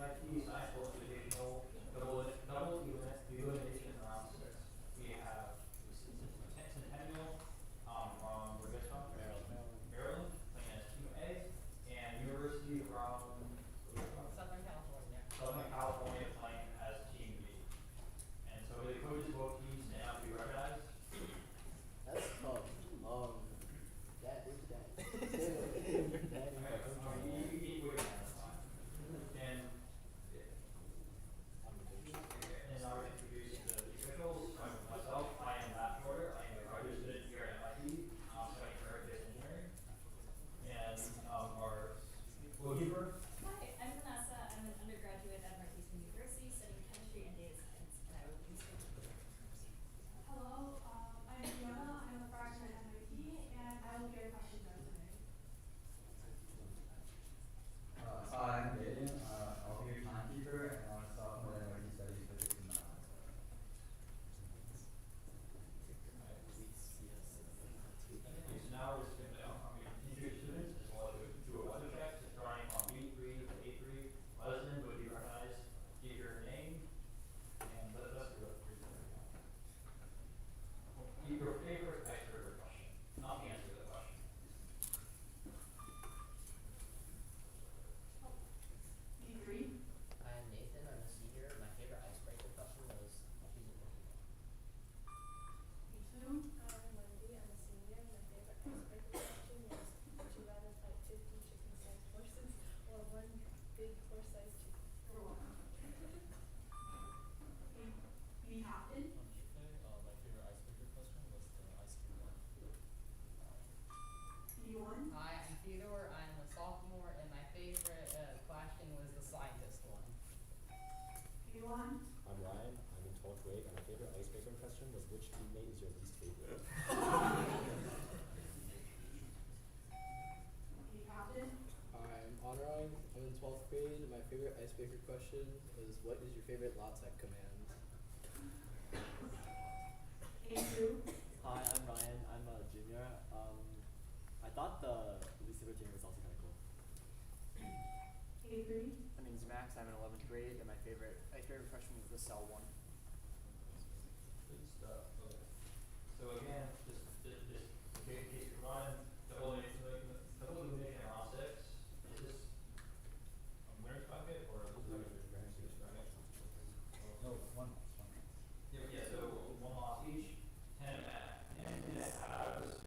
MIT Science Bowl Invitational double elimination round six. We have Centennial from where you guys from? Maryland, playing as Team A, and University from Southern California. Southern California playing as Team B. And so the coaches of both teams stand up to be recognized. That's tough. Dad, where's dad? Dad. You wait, that's fine. And now we're introducing the officials. Myself, I am Matt Shorter. I am a graduate student here at MIT, studying for aerospace engineering. And our goalkeeper. Hi, I'm Vanessa. I'm an undergraduate at Northeastern University studying chemistry and data science, and I will be speaking. Hello, I'm Fiona. I'm a freshman at MIT, and I will be your question judge today. Hi, I'm Jaden. I'll be your timekeeper, and I'm a sophomore at NYU Studies Physics and Math. So now we're just going to teach your students as well as do a weather check. So starting on B3 to A3, Leslie would be recognized. Give your name, and let's do it. Give your favorite icebreaker question, not the answer to the question. B3. I'm Nathan. I'm a senior. My favorite icebreaker question was choose a Pokemon. B2. I'm Wendy. I'm a senior. My favorite icebreaker question was: would you rather fight 50 chicken-sized horses or one big horse-sized chicken? B captain. My favorite icebreaker question was the ice cream one. B1. Hi, I'm Theodore. I'm a sophomore, and my favorite question was the scientist one. B1. I'm Ryan. I'm in 12th grade, and my favorite icebreaker question was which teammate is your least favorite? B captain. I'm Honoron. I'm in 12th grade. My favorite icebreaker question is what is your favorite LATEX command? A2. Hi, I'm Ryan. I'm a junior. I thought the least favorite team was also kind of cool. A3. My name's Max. I'm in 11th grade, and my favorite icebreaker question was the cell one. Good stuff. Okay. So again, just in case you're running double elimination round six. Is this a winner's bucket or a loser's bucket? No, one. Yeah, so one loss each, 10 and it has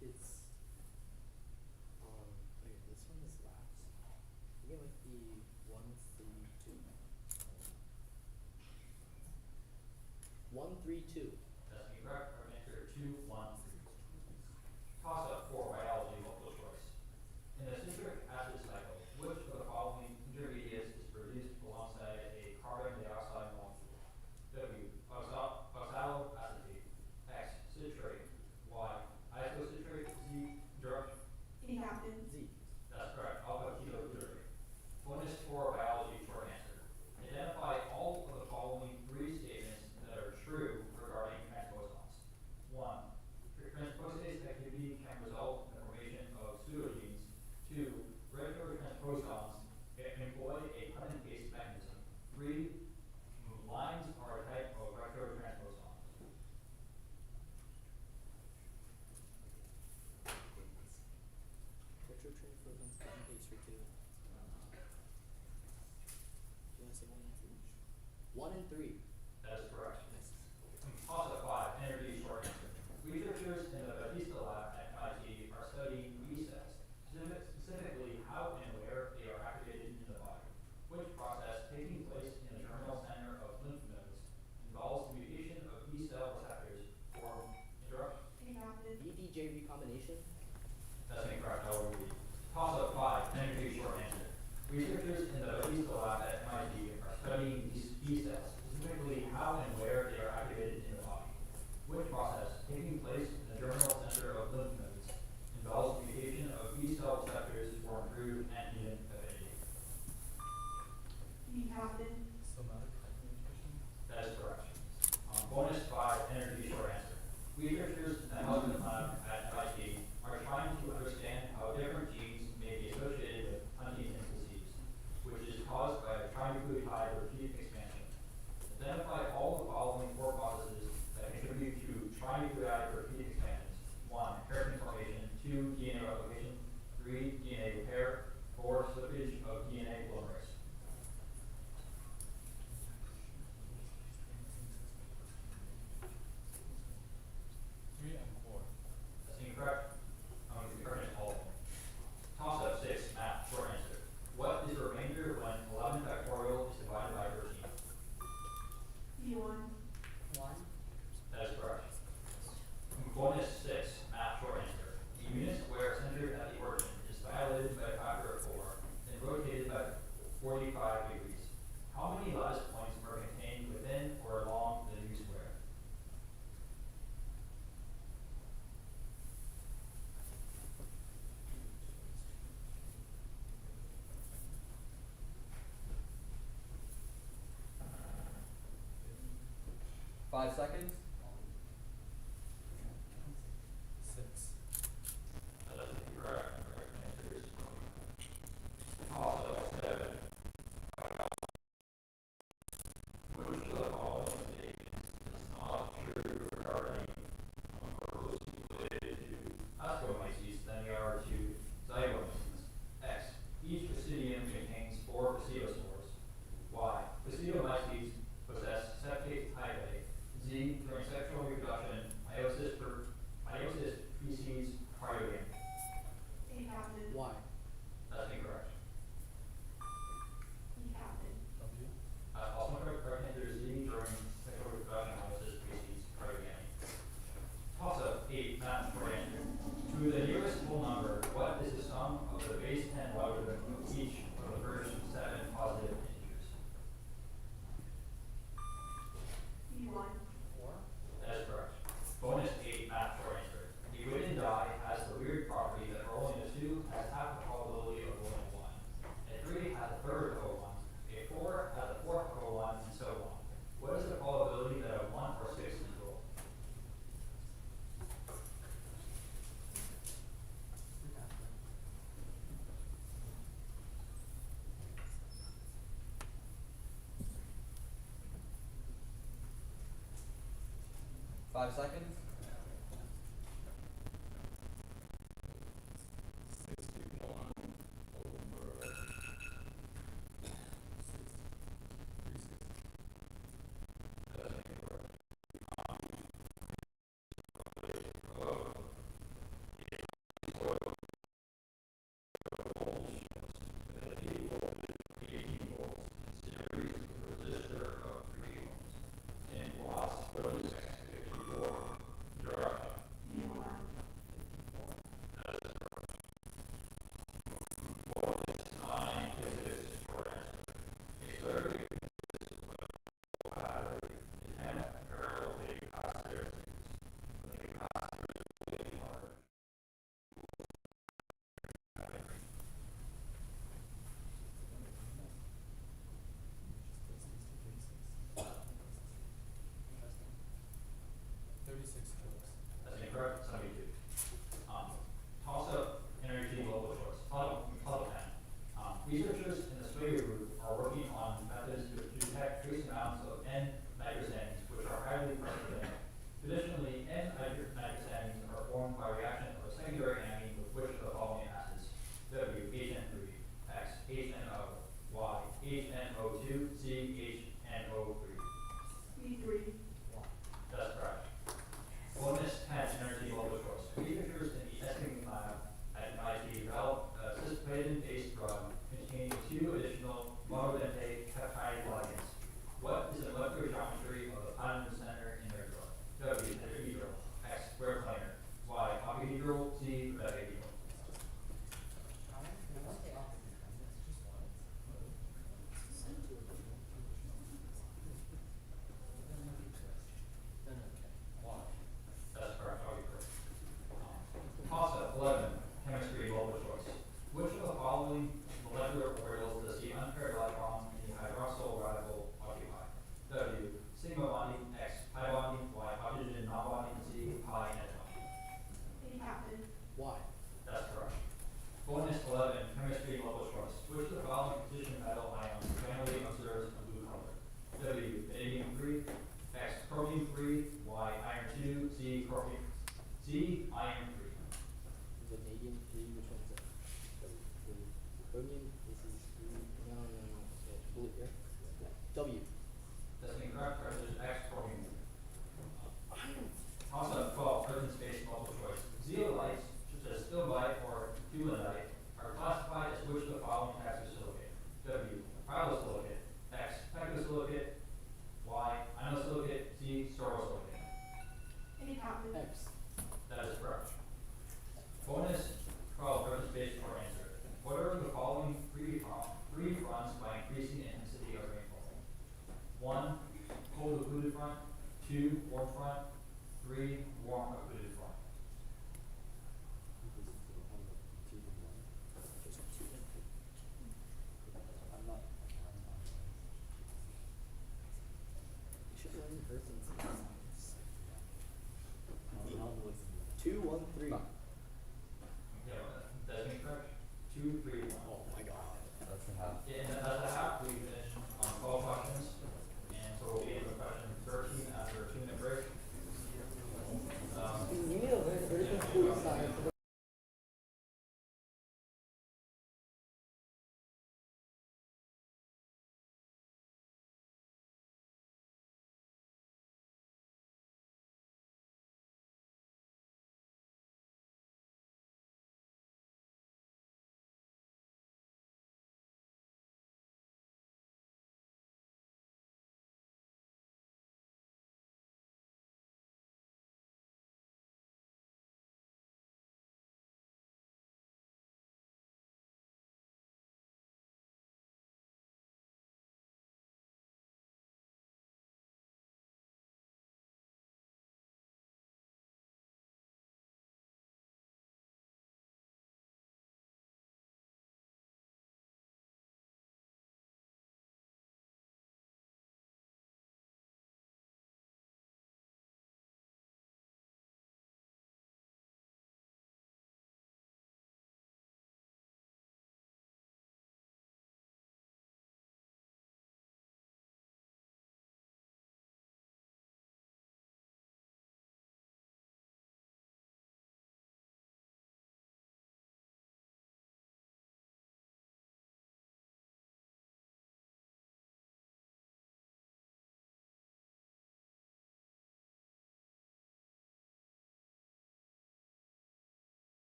it's okay, this one is last. I think it might be 132. 132. That's incorrect. Our answer 213. Toss up for biology multiple choice. In the citric acid cycle, which of the following intermediates is produced alongside a carbon dioxide molecule? W. Oxaloacetate. X. Citrate. Y. Isocitrate. Z. Direct. Hey, Captain. Z. That's correct. Alpha ketoglutarate. Bonus for biology short answer. Identify all of the following three statements that are true regarding transposons. 1. Transposase activity can result in the formation of pseudogenes. 2. Regulatory transposons employ a cut and paste mechanism. 3. Lines are a type of regulatory transposon. Retrotransposons cut and paste for 2. Do you want to say 1 and 3 each? 1 and 3. That is correct. Nice. Toss up 5. Energy short answer. Researchers in the Batista lab at MIT are studying B cells, specifically how and where they are activated in the body. Which process taking place in the germinal center of lymph nodes involves the mutation of B cell receptors for interrupt? Hey, Captain. BDJ recombination. That's incorrect. I will read. Toss up 5. Energy short answer. Researchers in the Batista lab at MIT are studying B cells, specifically how and where they are activated in the body. Which process taking place in the germinal center of lymph nodes involves the mutation of B cell receptors for improved antigen affinity? Hey, Captain. Somatic hypernutrition. That is correct. Bonus 5. Energy short answer. Researchers in the Hellman lab at MIT are trying to understand how different genes may be associated with Huntington's disease, which is caused by trinucleotide repeat expansion. Identify all the following 4 processes that contribute to trinucleotide repeat expansions. 1. Keratin formation. 2. DNA replication. 3. DNA repair. 4. Slippage of DNA polymerase. 3 and 4. That's incorrect. Correct is all of them. Toss up 6. Math. Short answer. What is the remainder when 11 factorial is divided by 13? P1. 1. That is correct. Bonus 6. Math. Short answer. The unit square centered at the origin is dilated by a factor of 4 and rotated by 45 degrees. How many lattice points are contained within or along the new square? Five seconds. 6. That is incorrect. Correct answer is 20. Toss up 7. Which of the following statements is not true regarding closely related to ascomyces than they are to zygomyces? X. Each basidium contains 4 basidiospores. Y. Basidiomyces possess septate hyphae. Z. During sexual reproduction, meiosis precedes cryogamy. Hey, Captain. Y. That's incorrect. Hey, Captain. W. Also correct. Correct answer is Z. During sexual reproduction, meiosis precedes cryogamy. Toss up 8. Math short answer. To the nearest whole number, what is the sum of the base 10 logarithm of each of the first 7 positive integers? P1. 4. That is correct. Bonus 8. Math short answer. The Whitton die has the weird property that rolling a 2 has half the probability of rolling a 1. A 3 has a third of a 1. A 4 has a fourth of a 1, and so on. What is the probability that a 1 or 6 is rolled? Five seconds. 61 over 6. 360. Why? That's correct. Bonus 11, chemistry multiple choice. Which of the following position metal ions generally observes a blue color? W, vanadium 3, X, chromium 3, Y, iron 2, Z, chromium, Z, iron 3. Vanadium 3, which one's that? The chromium, this is, no, okay, blue here. Yeah. W. That's incorrect. Correct is X, chromium 3. Toss up 12, prison space multiple choice. Zeolites, such as stilbite or dulinite, are classified as which of the following types of silicate? W, pyrrolosilicate, X, pegasilicate, Y, inosilicate, Z, sorosilicate. Any comment? X. That is correct. Bonus 12, prison space for answer. What are the following three fronts by increasing the intensity of rainfall? 1, cold occluded front. 2, warm front. 3, warm occluded front. I'm not. You should learn Earth and Science. I'll look. 2, 1, 3. Okay, that's incorrect. 2, 3, 1. Oh my god. That's a half. Yeah, and that's a half. We finished on 12 questions, and so we'll be in question 13 after a 2-minute break.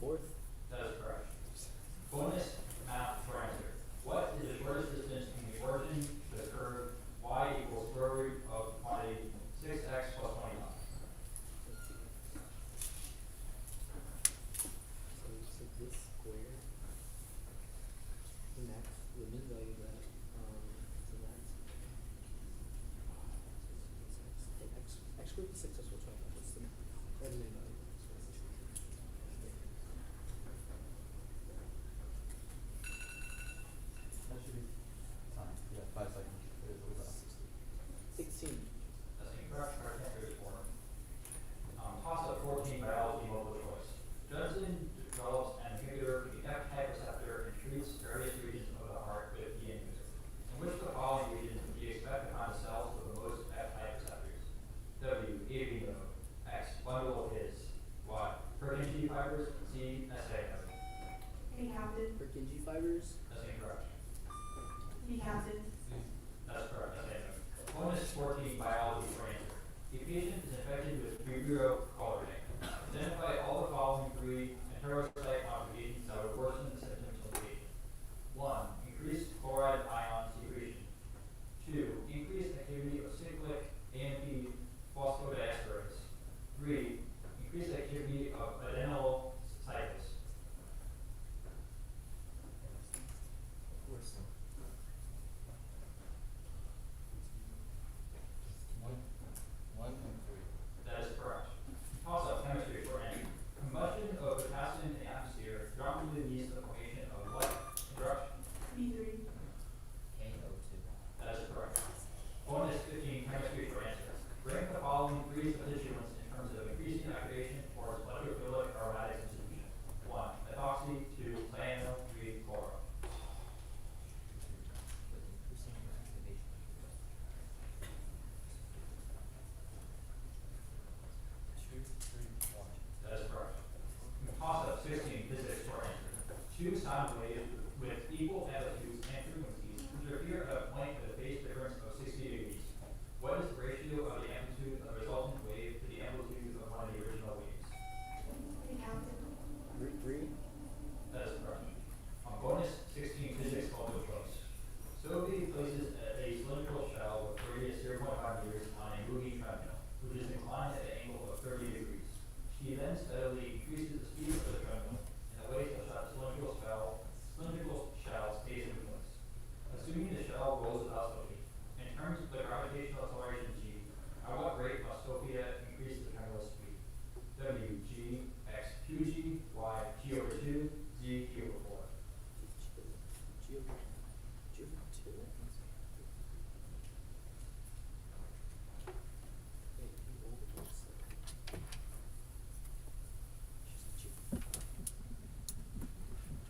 4th. That is correct. Bonus math for answer. What is the shortest distance from the origin to the curve y equals square root of quantity 6x plus 25? So this square, the max, the mean value of that, so that's x squared plus 6x plus 25. What's the mean value? That should be fine. Yeah, 5 seconds. It was up. 16. That's incorrect. Correct answer is 4. Toss up 14 biology multiple choice. Judson develops an inhibitor for the F type receptor and treats various regions of the heart with the inhibitor. In which of the following regions do you expect to find the cells with the most F type receptors? W. AV node. X. Bundle of his. Y. Purkinje fibers. Z. SA node. A captain. Purkinje fibers. That's incorrect. B captain. That's correct. That's it. Bonus 14 biology for answer. The patient is infected with Vibrio cholerae. Identify all the following 3 enterocyte modifications that would worsen the symptoms of the patient. 1. Increased chloride ion secretion. 2. Increased activity of cyclic AMP phosphodiesterase. 3. Increased activity of adenylocytes. Worsen. One and 3. That is correct. Toss up chemistry for answer. Combustion of potassium in the atmosphere rapidly leads to the formation of what interaction? B3. KO2. That is correct. Bonus 15 chemistry for answer. Rank the following 3 constituents in terms of increasing activation towards electrophilic aromatic substitution. 1. Methoxy. 2. Thionyl. 3. Chloro. Two, three, one. That is correct. Toss up 16 physics for answer. 2 sound waves with equal amplitudes and frequencies interfere at a point with a phase difference of 60 degrees. What is the ratio of the amplitude of the resultant wave to the amplitude of one of the original waves? A captain. 3. That is correct. Bonus 16 physics multiple choice. Sophie places a cylindrical shell with radius 0.5 meters on a moving treadmill, which is inclined at an angle of 30 degrees. She then steadily increases the speed of the treadmill in a way such that the cylindrical shell stays in place. Assuming the shell rolls without Sophie, in terms of the gravitational acceleration g, at what rate must Sophia increase the tremulous speed? W. G. X. 2g. Y. G over 2. Z. G over 4. G over 2. Wait, you over what's G.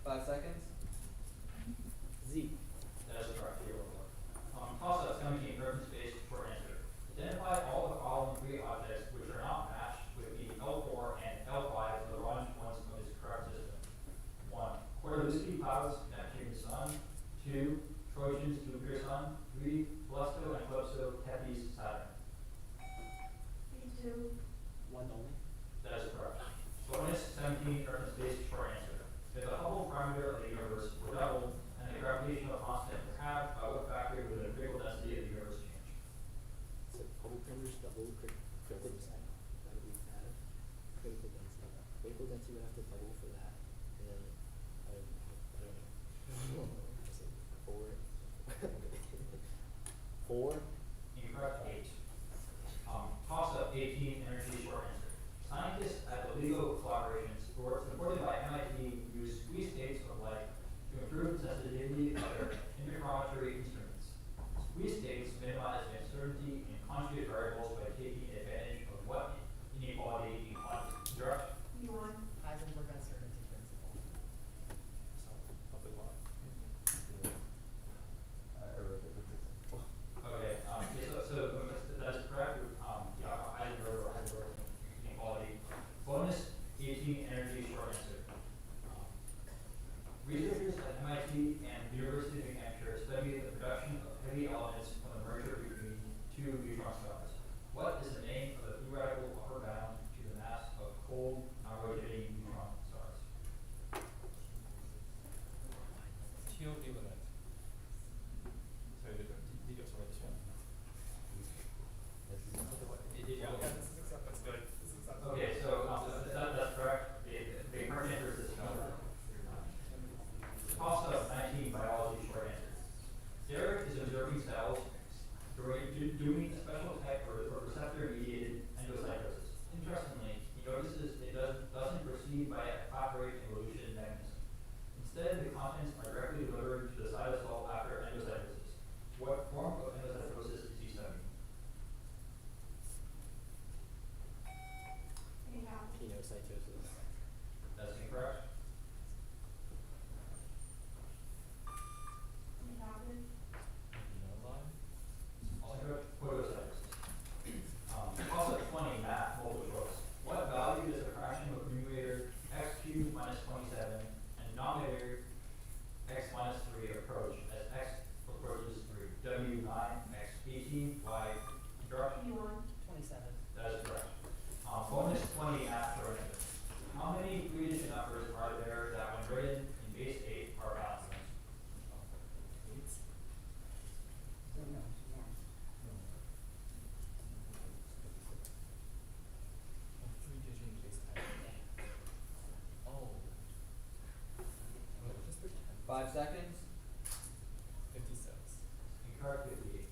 5 seconds. Z. That is correct. G over 4. Toss up 17 urban space short answer. Identify all the following 3 objects which are not matched with the L4 and L5 of the Lagrange points of this correct system. 1. Coriolisky clouds, Neptune Sun. 2. Trojans, Jupiter Sun. 3. Callisto and Calypso, Tethys, Saturn. B2. 1 only. That is correct. Bonus 17 urban space short answer. If the Hubble parameter of the universe were doubled and the gravitational constant were halved, by what factor would the critical density of the universe change? So Hubble parameters double critical density. That would be added. Critical density. Critical density would have to double for that. And then I don't know. Is it 4? 4? Incorrect. 8. Toss up 18 energy short answer. Scientists at the LIGO collaboration supported by MIT use squeeze states of light to improve the sensitivity of their interferometry instruments. Squeeze states minimize the uncertainty in conjugate variables by taking advantage of what inequality in quantum direction? B1. Heisenberg uncertainty principle. Probably one. I wrote it with this. Okay, cells doing special type or receptor-mediated endocytosis. Interestingly, he notices it doesn't proceed by a flat-rate evolution mechanism. Instead, the contents are directly delivered to the cytosol after endocytosis. What form of endocytosis is he studying? Penocytosis. That's incorrect. Also incorrect. Photocytosis. Also 20, math, multiple choice. What value does a fraction of numerator x cubed minus 27 and denominator x minus 3 approach as x approaches 3? W 9, x 18, y incorrect? 27. That is correct. Bonus 20 math for another. How many three-digit numbers are there that when written in base 8 are balanced? Three-digit base type. Oh. Wait, just pretend. 5 seconds. 56. Incorrect 58.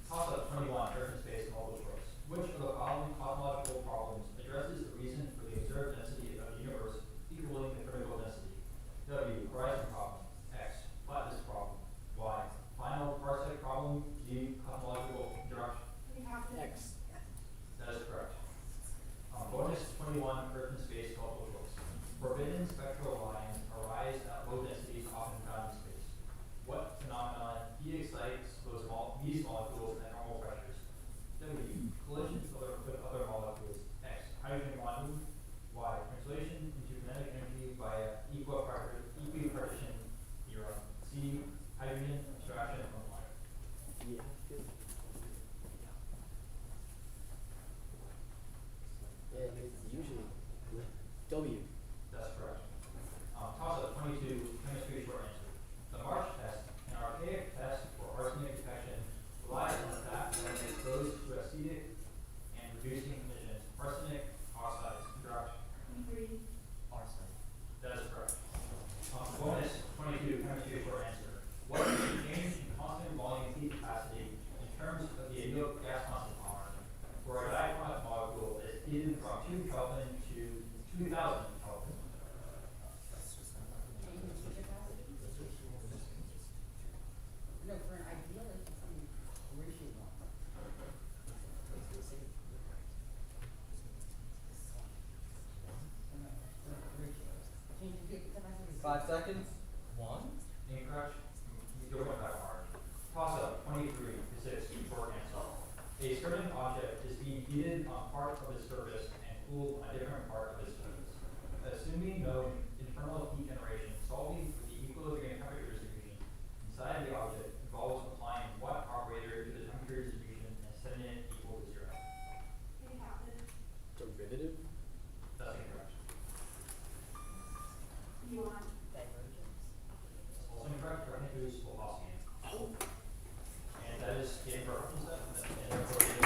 Toss up 21, Earth and space, multiple choice. Which of the following cosmological problems addresses the reason for the observed density of the universe equaling the critical density? W, horizon problem. X, flatness problem. Y, final parsec problem. Z, cosmological interaction. X. That is correct. Bonus 21, Earth and space, multiple choice. Forbidden spectral lines arise at low densities often found in space. What phenomenon de-excites these molecules at normal pressures? W, collision with other molecules. X, hydrogen bonding. Y, translation into kinetic energy via equipartition theorem. C, hydrogen abstraction from water. Yeah. Good. Yeah, it's usually W. That's correct. Toss up 22, chemistry short answer. The March test, an archaic test for arsenic detection, relies on the fact that when exposed to acetic and reducing emissions, arsenic oxides interact. Arsenic. That is correct. Bonus 22, chemistry short answer. What is the change in constant volume heat capacity in terms of the ideal gas constant power for a diatomic molecule that is heated from 2 Kelvin to 2000 Kelvin? No, for an ideal, it's something ratio one. Change in heat capacity. 5 seconds. 1? Incorrect. You're going back hard. Toss up 23 physics short answer. A certain object is being heated on part of its surface and cooled on a different part of its surface. Assuming no internal heat generation, solving for the equilibrium temperature distribution inside the object involves applying what operator to the temperature distribution and setting it equal to 0? Derivative. That's incorrect. Divergence. Also incorrect. Correct answer is Lavoisier. And that is the incorrect set. And therefore it is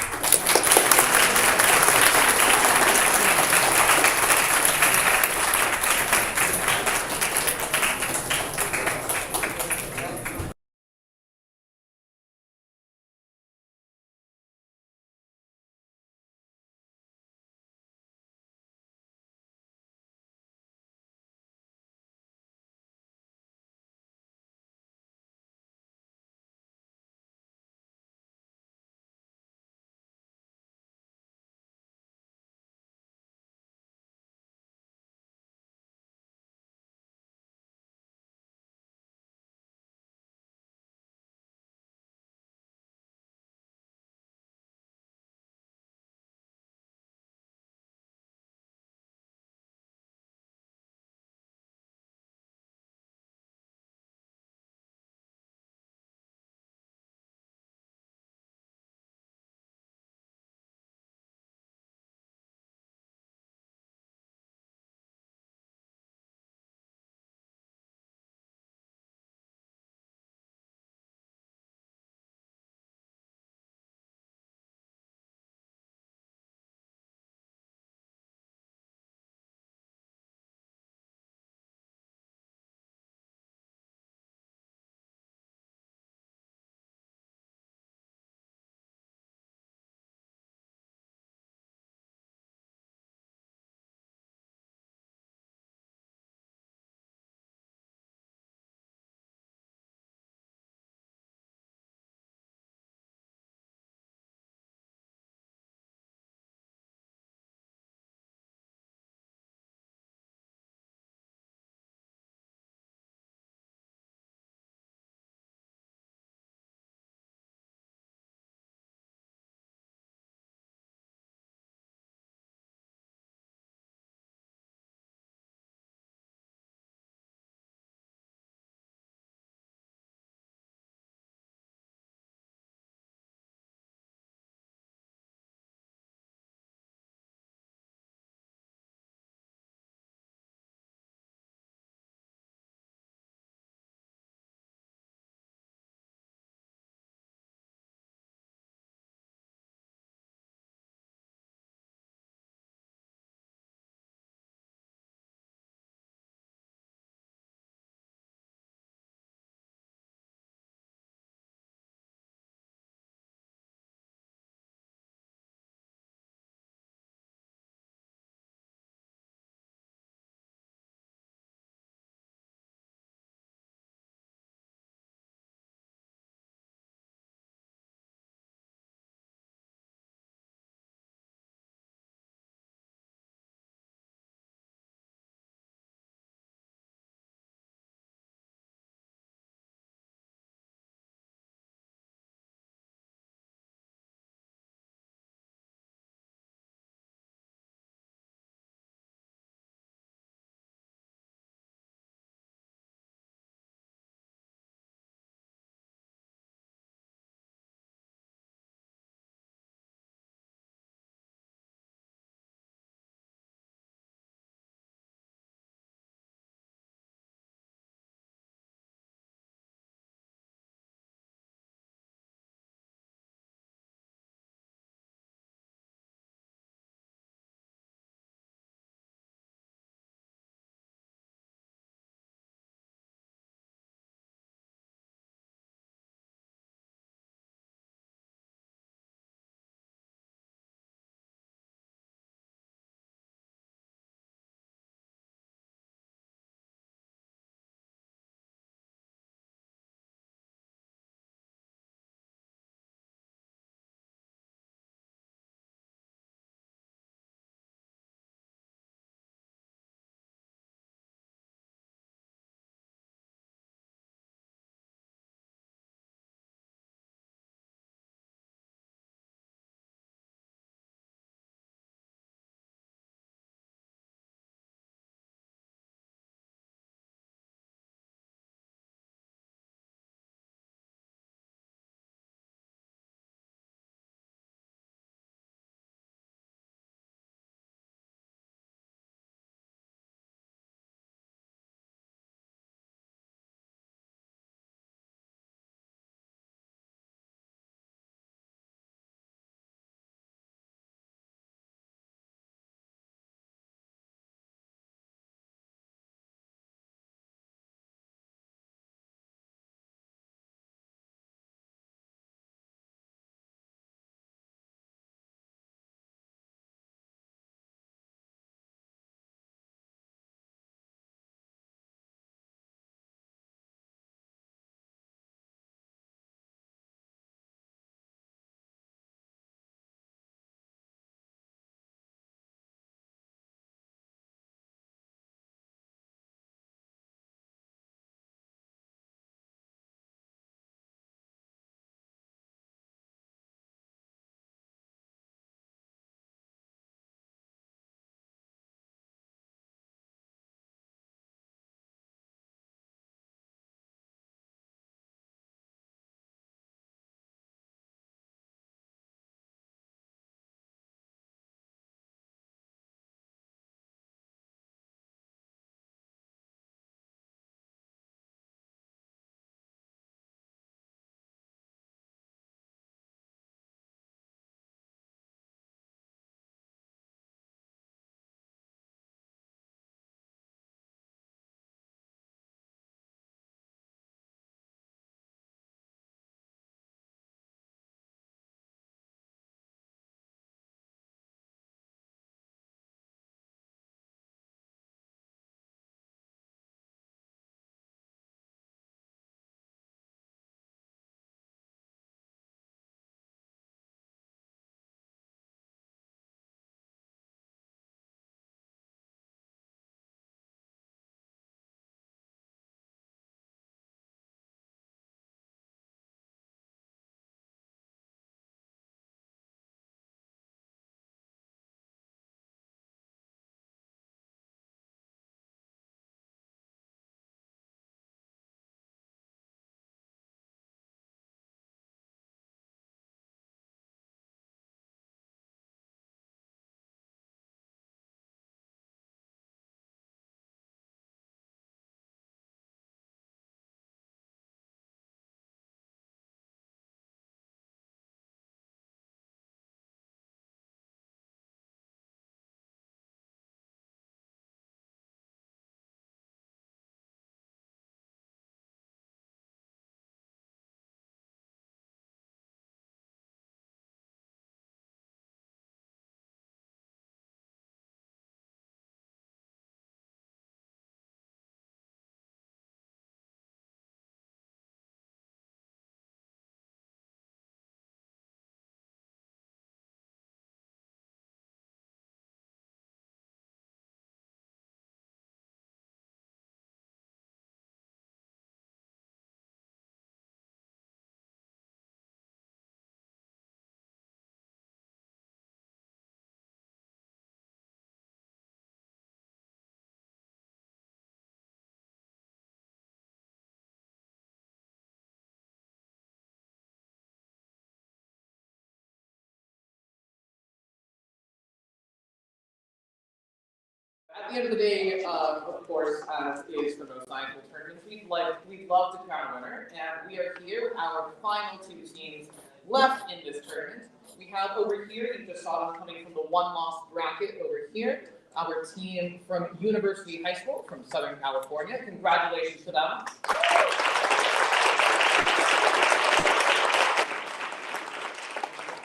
At the end of the day, of course, as is for most science bowl tournaments, we'd love to crown a winner, and we are here with our final two teams left in this tournament. We have over here, you just saw them coming from the one-loss bracket over here, our team from University High School from Southern California. Congratulations to them.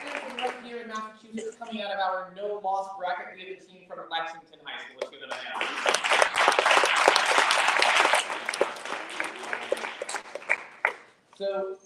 And right here in Massachusetts, coming out of our no-loss bracket, we have the team from Lexington High School. Let's give them a hand. So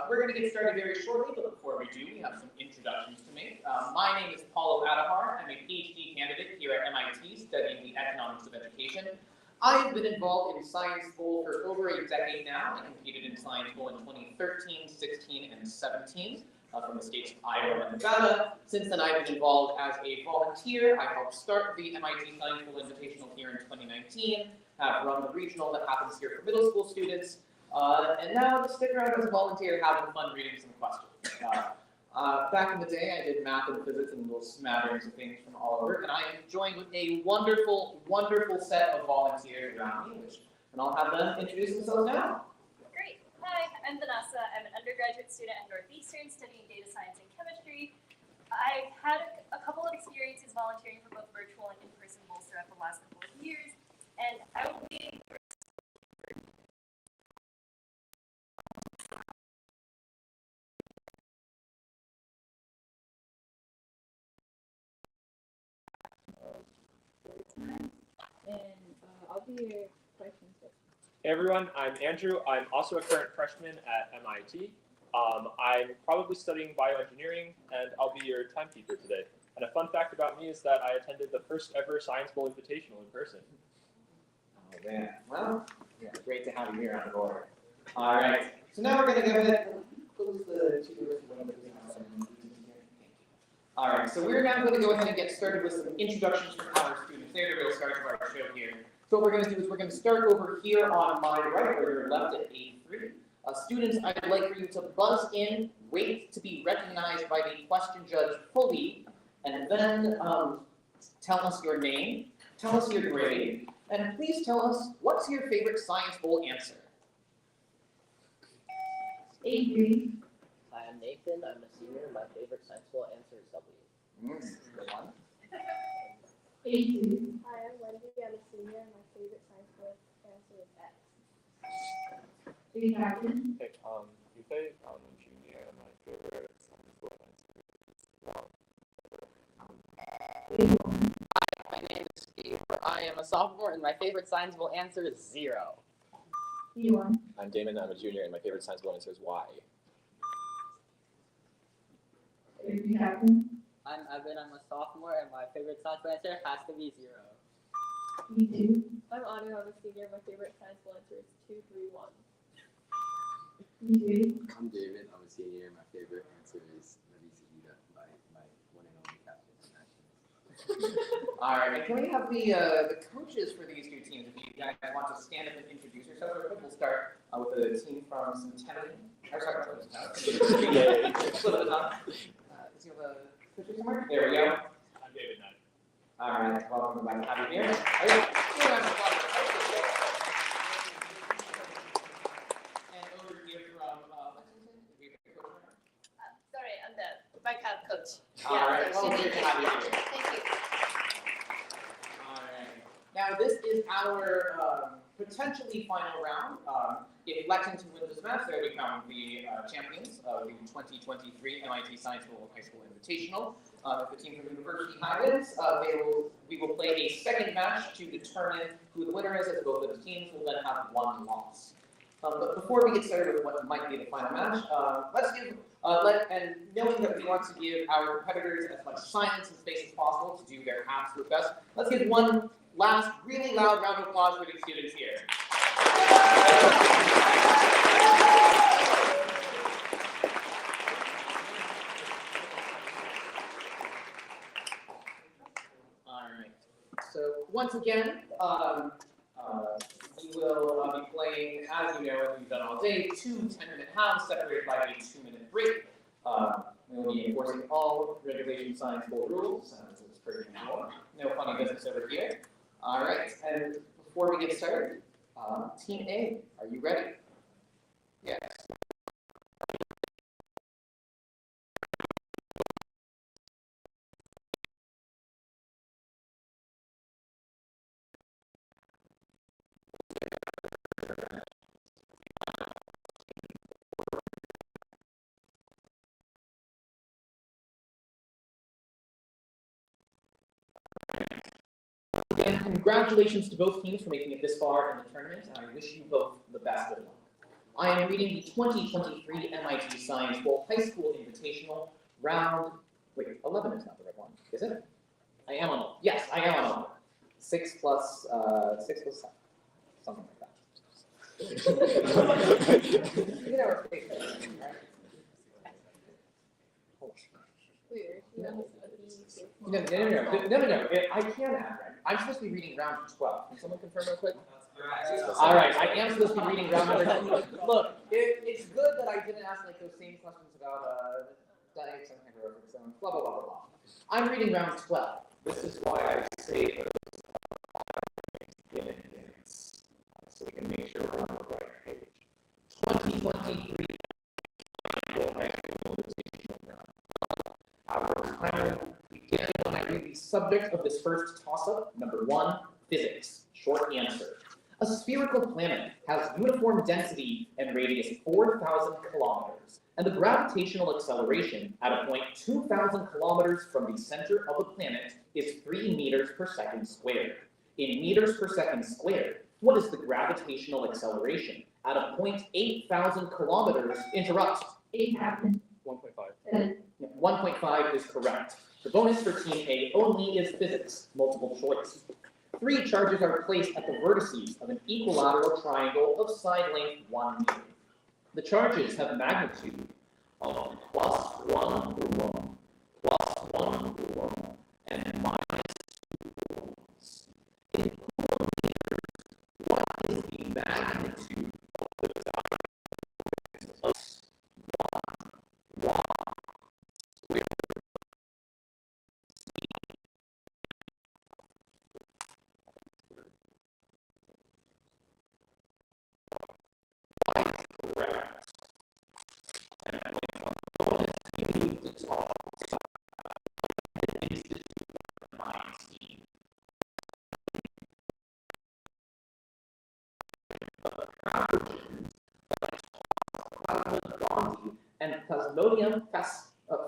we're going to get started very shortly, but before we do, we have some introductions to make. My name is Paulo Adahar. I'm a PhD candidate here at MIT studying the economics of education. I have been involved in Science Bowl for over a decade now. I competed in Science Bowl in 2013, 16, and 17 from the states of Iowa and Nevada. Since then, I've been involved as a volunteer. I helped start the MIT Science Bowl Invitational here in 2019, have run the regional that happens here for middle school students, and now to stick around as a volunteer having fun reading some questions. Back in the day, I did math and physics and little smatterings of things from all over, and I am joined with a wonderful, wonderful set of volunteers around me, and I'll have them introduce themselves now. Great. Hi, I'm Vanessa. I'm an undergraduate student at Northeastern studying data science and chemistry. I've had a couple of experiences volunteering for both virtual and in-person bowls throughout the last couple of years, and I will be I'll be your questions. Hey everyone, I'm Andrew. I'm also a current freshman at MIT. I'm probably studying bioengineering, and I'll be your timekeeper today. And a fun fact about me is that I attended the first ever Science Bowl Invitational in person. Oh man, well, yeah, great to have you here on board. All right, so now we're going to go ahead and close the two doors. All right, so we're now going to go ahead and get started with some introductions from our students. They're the real start of our show here. So what we're going to do is we're going to start over here on my right, where you're left at A3. Students, I'd like for you to buzz in, wait to be recognized by the question judge fully, and then tell us your name, tell us your grade, and please tell us what's your favorite Science Bowl answer. A3. Hi, I'm Nathan. I'm a senior. My favorite Science Bowl answer is W. Good one. A2. Hi, I'm Wendy. I'm a senior. My favorite science book answer is X. A captain. Hey, Yufe, I'm a junior, and my favorite science book answer is Hi, my name is Steve. I am a sophomore, and my favorite Science Bowl answer is 0. E1. I'm Damon. I'm a junior, and my favorite Science Bowl answer is Y. A captain. I'm Evan. I'm a sophomore, and my favorite Science Bowl answer has to be 0. E2. I'm Anu. I'm a senior. My favorite science book answer is 231. E3. I'm David. I'm a senior. My favorite answer is Navisa by my one and only captain of nationals. All right, and can we have the coaches for these two teams? If you guys want to stand up and introduce yourselves real quick, we'll start with the team from Centennial. Flip it up. Does he have a picture somewhere? There we go. I'm David Knight. All right, welcome. Glad to have you here. And over here from Lexington, we have a coach. Sorry, I'm the backup coach. All right, well, great to have you here. Thank you. All right. Now, this is our potentially final round. If Lexington wins this match, they will become the champions of the 2023 MIT Science Bowl High School Invitational. If the team from University High wins, we will play a second match to determine who the winner is, as both of the teams will then have one loss. But before we get started with what might be the final match, let's give, and knowing that we want to give our competitors as much silence and space as possible to do their absolute best, let's give one last really loud round of applause for the students here. All right. So once again, we will be playing, as you know, as we've done all day, 2 10-minute halves separated by a 2-minute break. We will be enforcing all regulation Science Bowl rules, so it's pretty normal. No funny business over here. All right, and before we get started, Team A, are you ready? Yes. Again, congratulations to both teams for making it this far in the tournament, and I wish you both the best of luck. I am reading the 2023 MIT Science Bowl High School Invitational round. Wait, 11 is not the right one, is it? I am on. Yes, I am on. 6 plus 7, something like that. You know, right? Weird. No, I can add, right? I'm supposed to be reading round 12. Can someone confirm real quick? All right, I am supposed to be reading round number 12. Look, it's good that I didn't ask like those same questions about diets and heroics and blah, blah, blah, blah, blah. I'm reading round 12. This is why I say in advance, so we can make sure we're on the right page. 2023 Our timer begins when I read the subject of this first toss-up. Number 1, physics. Short answer. A spherical planet has uniform density and radius 4,000 kilometers, and the gravitational acceleration at a point 2,000 kilometers from the center of the planet is 3 meters per second squared. In meters per second squared, what is the gravitational acceleration at a point 8,000 kilometers? Interrupt. 8 happened. 1.5. 1.5 is correct. The bonus for Team A only is physics, multiple choice. 3 charges are placed at the vertices of an equilateral triangle of side length 1 meter. The charges have magnitude of +1 coulomb, +1 coulomb, and -2 coulombs. In coulomb meters, what is the magnitude of the diameter of 1 squared? Correct. And I like on the bonus, you need to talk and institute mind scheme. And Plasmodium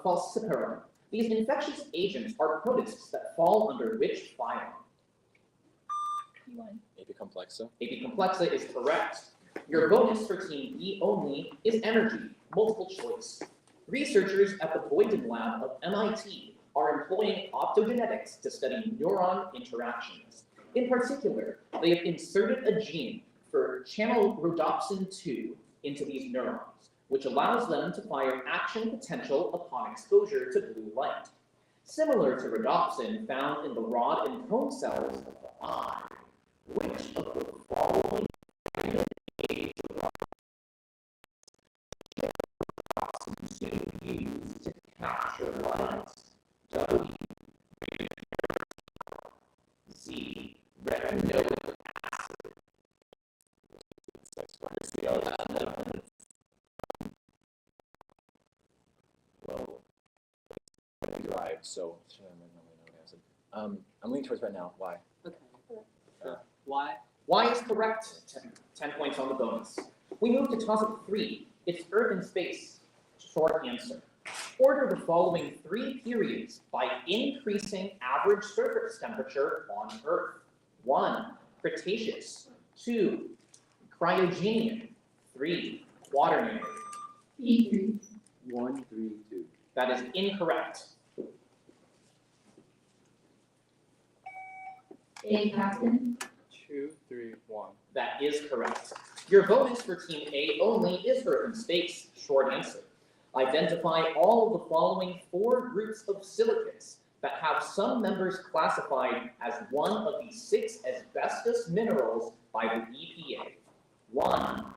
falciparum. These infectious agents are protists that fall under which phylum? Apicomplexa. Apicomplexa is correct. Your bonus for Team B only is energy, multiple choice. Researchers at the Boyden Lab of MIT are employing optogenetics to study neuron interactions. In particular, they have inserted a gene for channel rhodopsin 2 into these neurons, which allows them to fire action potential upon exposure to blue light. Similar to rhodopsin found in the rod and cone cells of the eye, which of the following used to capture light? W. Z. Retinoic acid. Well, right. So I'm leaning towards right now. Why? Okay. Why? Y is correct. 10 points on the bonus. We move to toss-up 3. It's Earth in space. Short answer. Order the following 3 periods by increasing average surface temperature on Earth. 1. Cretaceous. 2. Cryogenian. 3. Quaternary. E3. 1, 3, 2. That is incorrect. A captain. 2, 3, 1. That is correct. Your bonus for Team A only is Earth in space. Short answer. Identify all of the following 4 groups of silicates that have some members classified as one of the 6 asbestos minerals by the EPA. 1.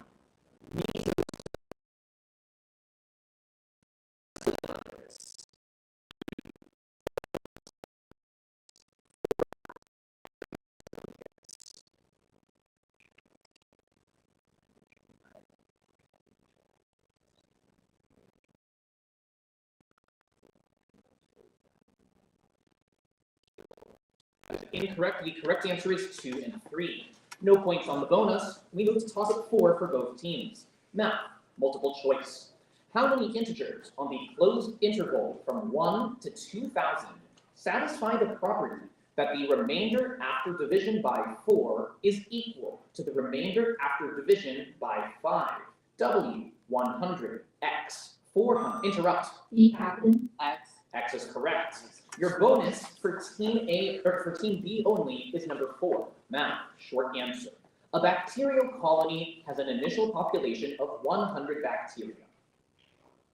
incorrect. The correct answer is 2 and 3. No points on the bonus. We move to toss-up 4 for both teams. Math, multiple choice. How many integers on the closed interval from 1 to 2,000 satisfy the property that the remainder after division by 4 is equal to the remainder after division by 5? W, 100, X, 400. Interrupt. E, Captain. X. X is correct. Your bonus for team A or for team B only is number 4. Math, short answer. A bacterial colony has an initial population of 100 bacteria.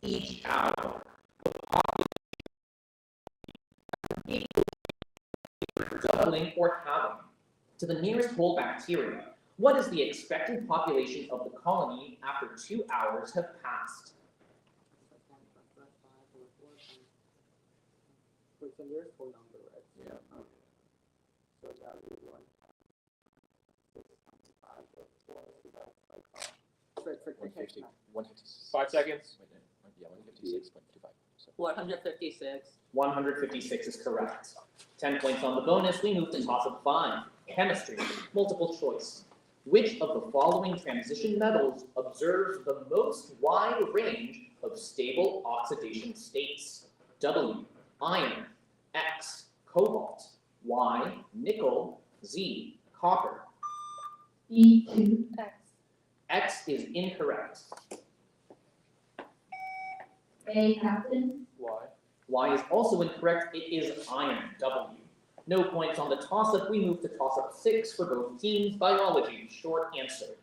Each hour, doubling or halving. To the nearest whole bacteria, what is the expected population of the colony after 2 hours have passed? Wait, so there's full number, right? Yeah. So that would be 1. 150. 156. 5 seconds. Yeah, 156.25. So 156. 156 is correct. 10 points on the bonus. We move to toss-up 5. Chemistry, multiple choice. Which of the following transition metals observes the most wide range of stable oxidation states? W, iron, X, cobalt, Y, nickel, Z, copper. E, Q, X. X is incorrect. A, Captain. Y. Y is also incorrect. It is iron, W. No points on the toss-up. We move to toss-up 6 for both teams. Biology, short answer.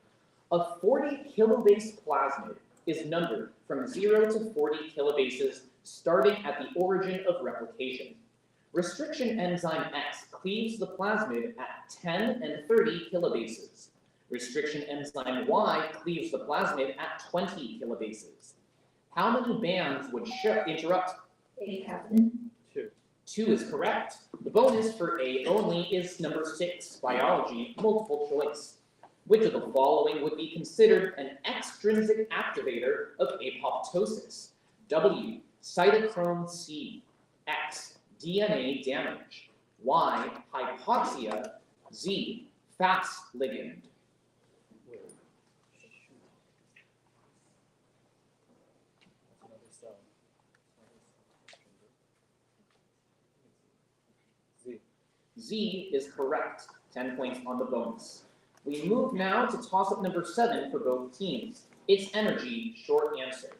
A 40 kilobase plasmid is numbered from 0 to 40 kilobases starting at the origin of replication. Restriction enzyme X cleaves the plasmid at 10 and 30 kilobases. Restriction enzyme Y cleaves the plasmid at 20 kilobases. How many bands would interrupt? A, Captain. 2. 2 is correct. The bonus for A only is number 6, biology, multiple choice. Which of the following would be considered an extrinsic activator of apoptosis? W, cytochrome C. X, DNA damage. Y, hypoxia. Z, Fas ligand. Z is correct. 10 points on the bonus. We move now to toss-up number 7 for both teams. It's energy, short answer.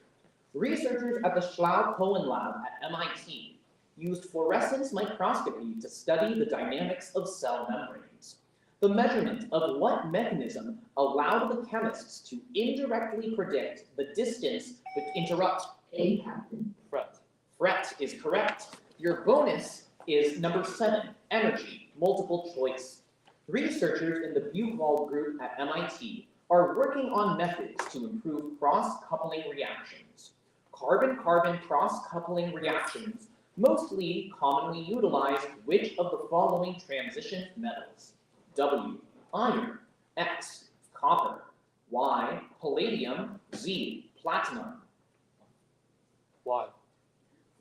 Researchers at the Schlau-Cohen lab at MIT used fluorescence microscopy to study the dynamics of cell membranes. The measurement of what mechanism allowed the chemists to indirectly predict the distance but interrupt? A, Captain. Fret. Fret is correct. Your bonus is number 7, energy, multiple choice. Researchers in the Buchwald group at MIT are working on methods to improve cross-coupling reactions. Carbon-carbon cross-coupling reactions mostly commonly utilize which of the following transition metals? W, iron, X, copper, Y, palladium, Z, platinum. Y.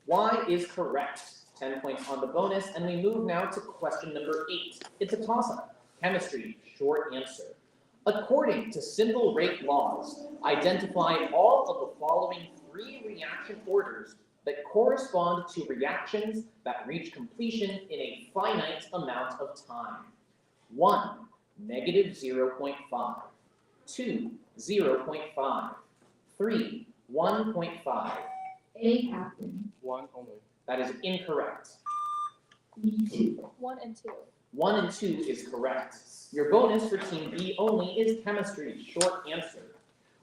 Y is correct. 10 points on the bonus, and we move now to question number 8. It's a toss-up. Chemistry, short answer. According to simple rate laws, identify all of the following 3 reaction orders that correspond to reactions that reach completion in a finite amount of time. 1, negative 0.5. 2, 0.5. 3, 1.5. A, Captain. 1 only. That is incorrect. E, 2. 1 and 2. 1 and 2 is correct. Your bonus for team B only is chemistry, short answer.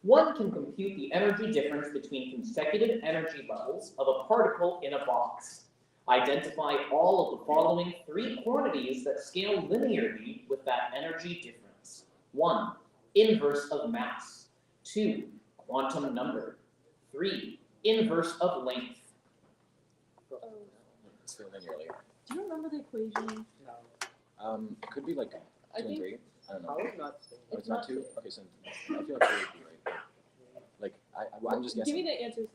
One can compute the energy difference between consecutive energy levels of a particle in a box. Identify all of the following 3 quantities that scale linearly with that energy difference. 1, inverse of mass. 2, quantum number. 3, inverse of length. it's still linearly. Do you remember the equation? It could be like 2 I and think 3. I don't know. How is not Oh, it's not 2? Okay, so I feel like 3 would be right. Like, I'm just Give guessing. me the answers.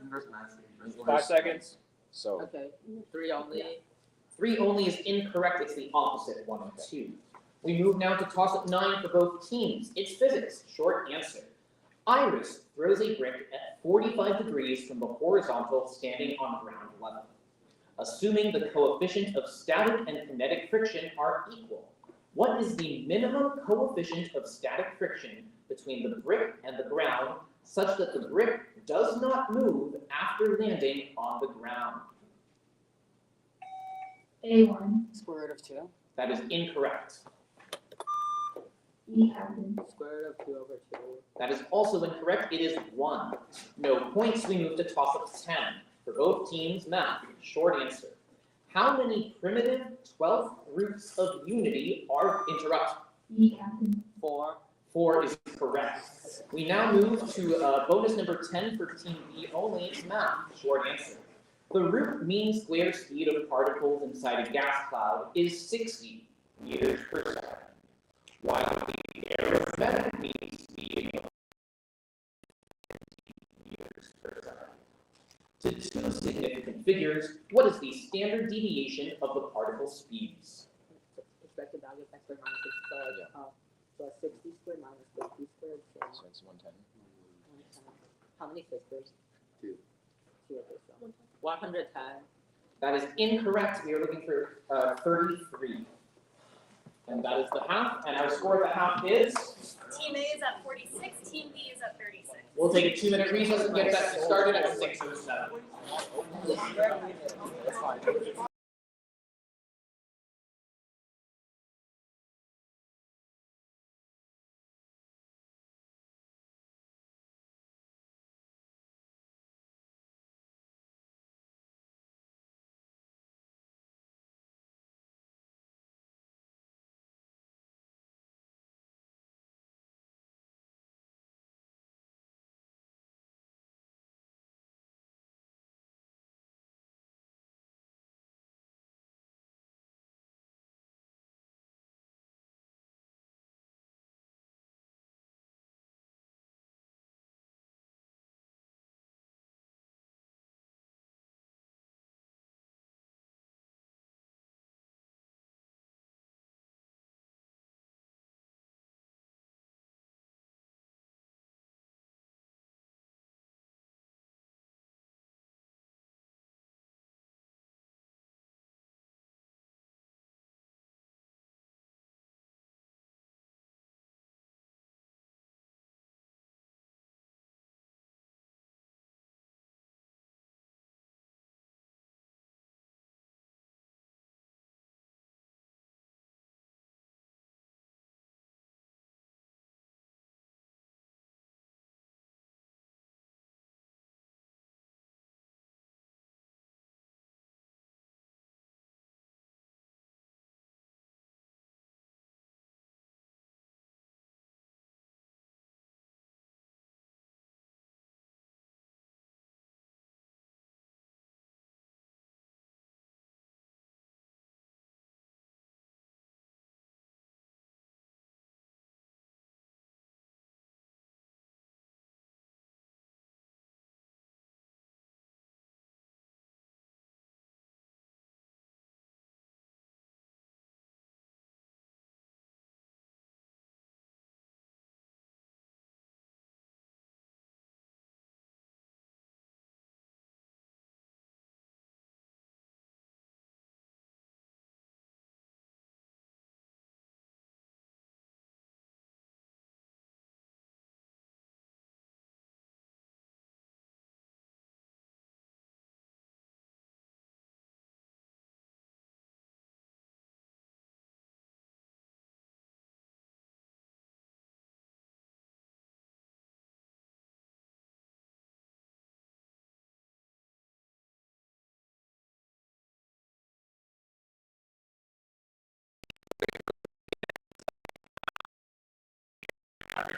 Inverse mass. 5 seconds. So, Okay. 3 only. 3 only is incorrect, it's the opposite, 1 and 2. We move now to toss-up 9 for both teams. It's physics, short answer. Iris throws a brick at 45 degrees from the horizontal standing on ground level. Assuming the coefficient of static and kinetic friction are equal, what is the minimum coefficient of static friction between the brick and the ground such that the brick does not move after landing on the ground? A1. Square root of 2. That is incorrect. E captain. Square root of 2 over 2. That is also incorrect. It is 1. No points. We move to toss-up 10. For both teams, math. Short answer. How many primitive 12th roots of unity are interrupt? E captain. 4. 4 is correct. We now move to bonus number 10 for team B only. It's math. Short answer. The root mean square speed of particles inside a gas cloud is 60 meters per second, while the arithmetic mean speed of meters per second. To 2 significant figures, what is the standard deviation of the particle speeds? Expected value of x squared minus 6 squared. Plus 60 squared minus 50 squared. So it's 110. How many sisters? 2. 2 of this. 110. That is incorrect. We are looking for 33. And that is the half. And our score at the half is? Team A is at 46, Team B is at 36. We'll take a 2-minute recess and get that started at 6:07.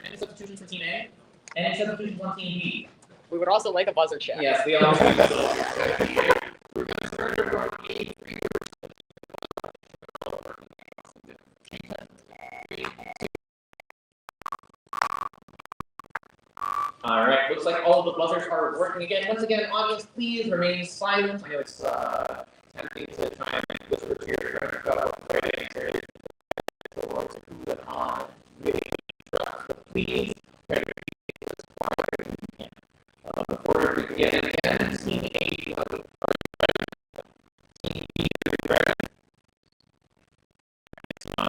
Any substitutions for Team A? Any substitutions on Team B? We would also like a buzzer check. Yes, we all do. We're going to start with our A3. All right, looks like all of the buzzers are working again. Once again, audience, please remain silent. I know it's attempting to try and whisper to your friends about what the right answer is. So we'll to prove it on really trust, but please try to keep it as quiet as you can. Before we begin again, Team A, you have the Team B,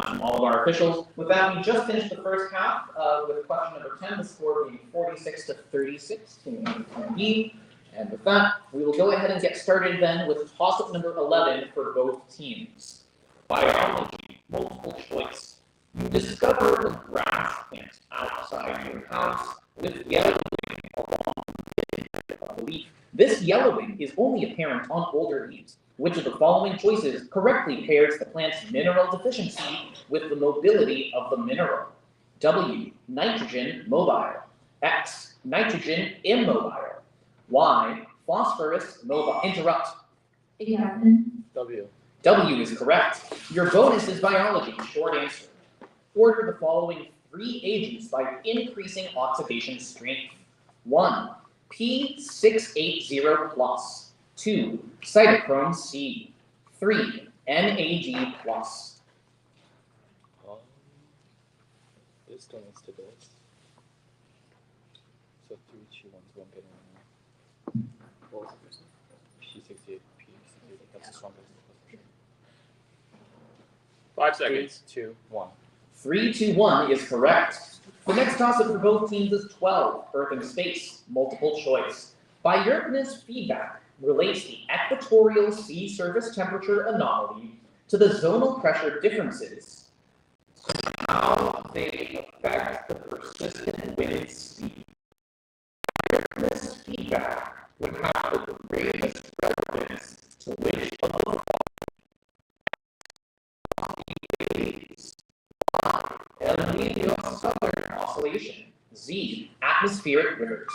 from all of our officials. With that, we just finished the first half with question number 10, the score being 46 to 36 to Team B. And with that, we will go ahead and get started then with toss-up number 11 for both teams. Biology, multiple choice. You discover the grass plant outside your house with yellowing along the leaf. This yellowing is only apparent on older leaves. Which of the following choices correctly pairs the plant's mineral deficiency with the mobility of the mineral? W, nitrogen mobile. X, nitrogen immobile. Y, phosphorus mobile. Interrupt. W. W is correct. Your bonus is biology. Short answer. Order the following 3 agents by increasing oxidation strength. 1, P680 plus. 2, cytochrome C. 3, NAG plus. This still needs to go. So 3, 2, 1 is one good one. What was the first one? P68, P68. That's the strongest. 5 seconds. 3, 2, 1. 3, 2, 1 is correct. The next toss-up for both teams is 12, Earth and Space, multiple choice. By Yerkes' feedback, relates the equatorial sea surface temperature anomaly to the zonal pressure differences. How they affect the persistent wind speed. Yerkes' feedback would have the greatest relevance to which of the El Nino Southern Oscillation. Z, atmospheric rivers.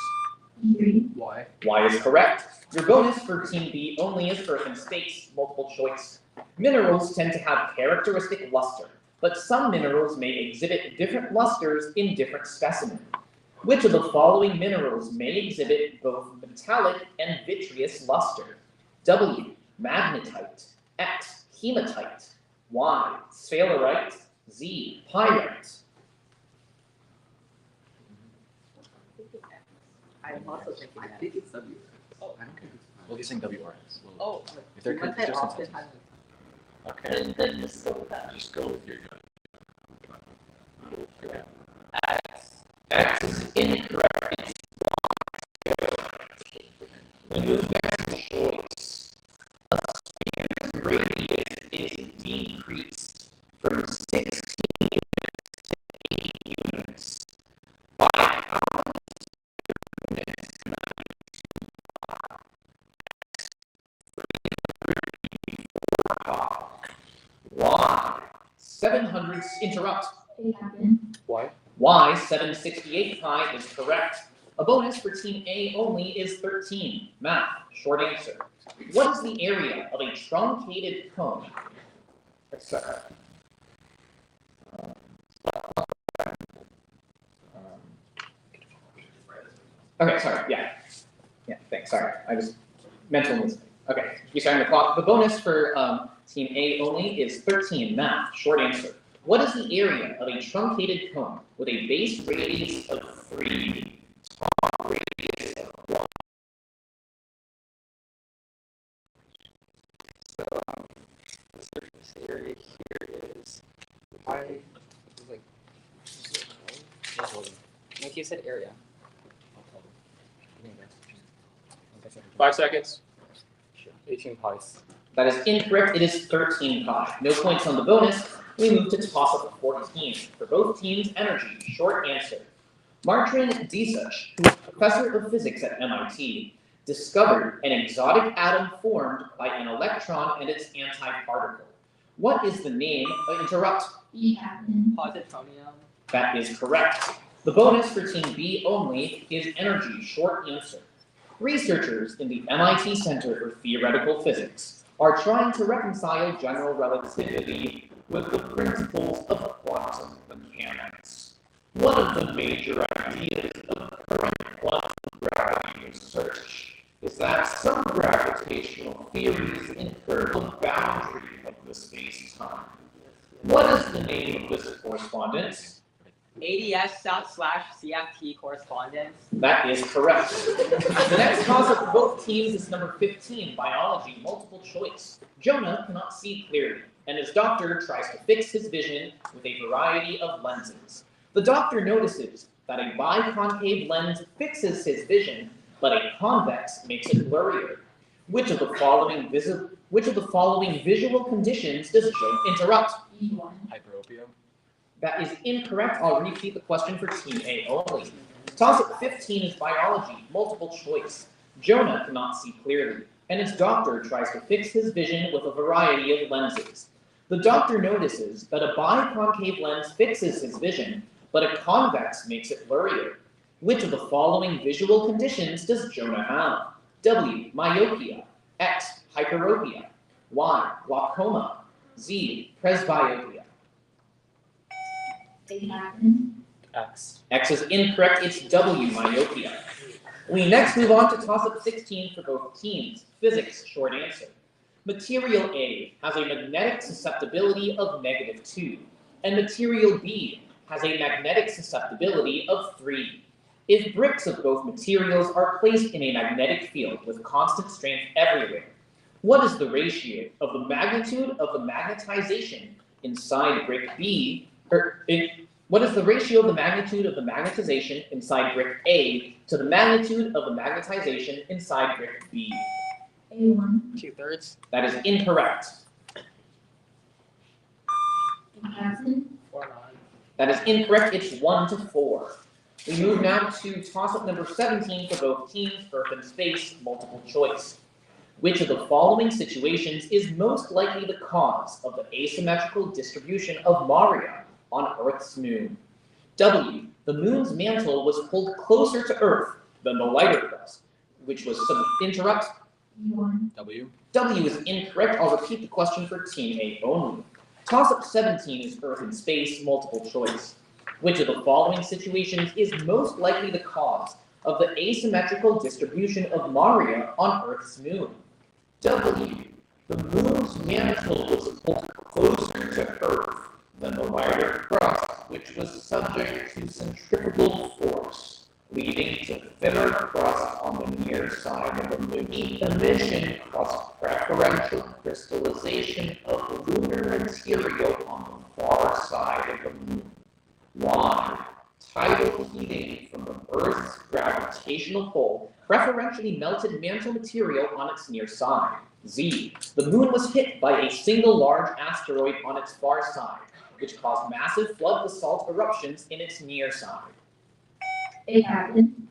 Y. Y is correct. Your bonus for Team B only is Earth and Space, multiple choice. Minerals tend to have characteristic luster, but some minerals may exhibit different lusters in different specimens. Which of the following minerals may exhibit both metallic and vitreous luster? W, magnetite. X, hematite. Y, sphalerite. Z, pyrite. I'm also thinking that. I think it's W. Oh. I don't think it's Well, he's saying WRS. Well, Oh, if they're Once there's I off consensus. it, Okay. then just go with that. Just go with your gut. X is incorrect. We move next to choice. A standard radius is decreased from 16 units to 8 units. By how many units? 384. Y. 700. Interrupt. Why? Y, 768 pi is correct. A bonus for Team A only is 13. Math, short answer. What is the area of a truncated cone? Etc. Okay, sorry, yeah. Yeah, thanks, sorry. I was mental mistake. Okay, restarting the clock. The bonus for Team A only is 13. Math, short answer. What is the area of a truncated cone with a base radius of 3, top radius of 1? So, the surface area here is, like you said, area. 5 seconds. 18 pies. That is incorrect. It is 13 pi. No points on the bonus. We move to toss-up 14. For both teams, energy. Short answer. Martin Disuch, who is professor of physics at MIT, discovered an exotic atom formed by an electron and its antiparticle. What is the name? Interrupt. positonium. That is correct. The bonus for Team B only is energy. Short answer. Researchers in the MIT Center for Theoretical Physics are trying to reconcile general relativity with the principles of quantum mechanics. One of the major ideas of current quantum gravity research is that some gravitational theories infer the boundary of the space-time. What is the name of this correspondence? ADS/CFT correspondence. That is correct. The next toss-up for both teams is number 15, biology, multiple choice. Jonah cannot see clearly, and his doctor tries to fix his vision with a variety of lenses. The doctor notices that a biconcave lens fixes his vision, but a convex makes it blurrier. Which of the following visual conditions does Jonah interrupt? Hyperopia. That is incorrect. I'll repeat the question for Team A only. Toss-up 15 is biology, multiple choice. Jonah cannot see clearly, and his doctor tries to fix his vision with a variety of lenses. The doctor notices that a biconcave lens fixes his vision, but a convex makes it blurrier. Which of the following visual conditions does Jonah have? W, myopia. X, hyperopia. Y, glaucoma. Z, presbyopia. X. X is incorrect. It's W, myopia. We next move on to toss-up 16 for both teams. Physics, short answer. Material A has a magnetic susceptibility of -2, and material B has a magnetic susceptibility of 3. If bricks of both materials are placed in a magnetic field with constant strength everywhere, what is the ratio of the magnitude of the magnetization inside brick B, what is the ratio of the magnitude of the magnetization inside brick A to the magnitude of the magnetization inside brick B? A1. 2/3. That is incorrect. 4/9. That is incorrect. It's 1 to 4. We move now to toss-up number 17 for both teams, Earth and space, multiple choice. Which of the following situations is most likely the cause of the asymmetrical distribution of Maria on Earth's moon? W, the moon's mantle was pulled closer to Earth than the lighter crust, which was interrupt. W. W is incorrect. I'll repeat the question for Team A only. Toss-up 17 is Earth and space, multiple choice. Which of the following situations is most likely the cause of the asymmetrical distribution of Maria on Earth's moon? W, the moon's mantle was pulled closer to Earth than the lighter crust, which was subject to centrifugal force, leading to thinner crust on the near side of the moon. Emission caused preferential crystallization of lunar material on the far side of the moon. Y, tidal heating from the Earth's gravitational pull preferentially melted mantle material on its near side. Z, the moon was hit by a single large asteroid on its far side, which caused massive flood basalt eruptions in its near side.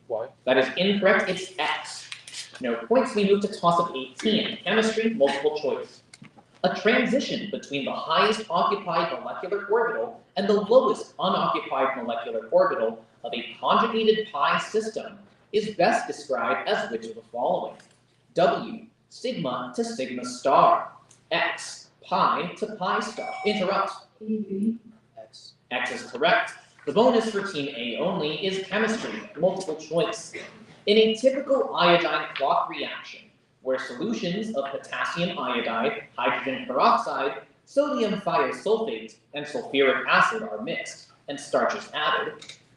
Y. That is incorrect. It's X. No points. We move to toss-up 18, chemistry, multiple choice. A transition between the highest occupied molecular orbital and the lowest unoccupied molecular orbital of a conjugated pi system is best described as which of the following? W, sigma to sigma star. X, pi to pi star. Interrupt. X. X is correct. The bonus for Team A only is chemistry, multiple choice. In a typical iodine clock reaction, where solutions of potassium iodide, hydrogen peroxide, sodium thiosulfate, and sulfuric acid are mixed, and starch is added,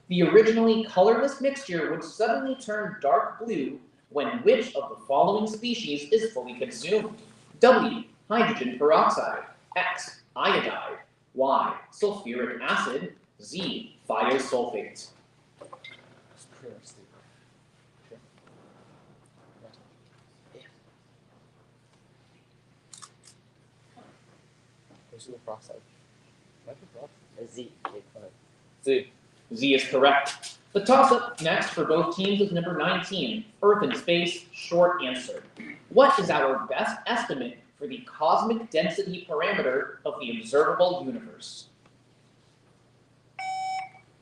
the originally colorless mixture would suddenly turn dark blue when which of the following species is fully consumed? W, hydrogen peroxide. X, iodide. Y, sulfuric acid. Z, thiosulfate. Z. Z is correct. The toss-up next for both teams is number 19, Earth and space, short answer. What is our best estimate for the cosmic density parameter of the observable universe?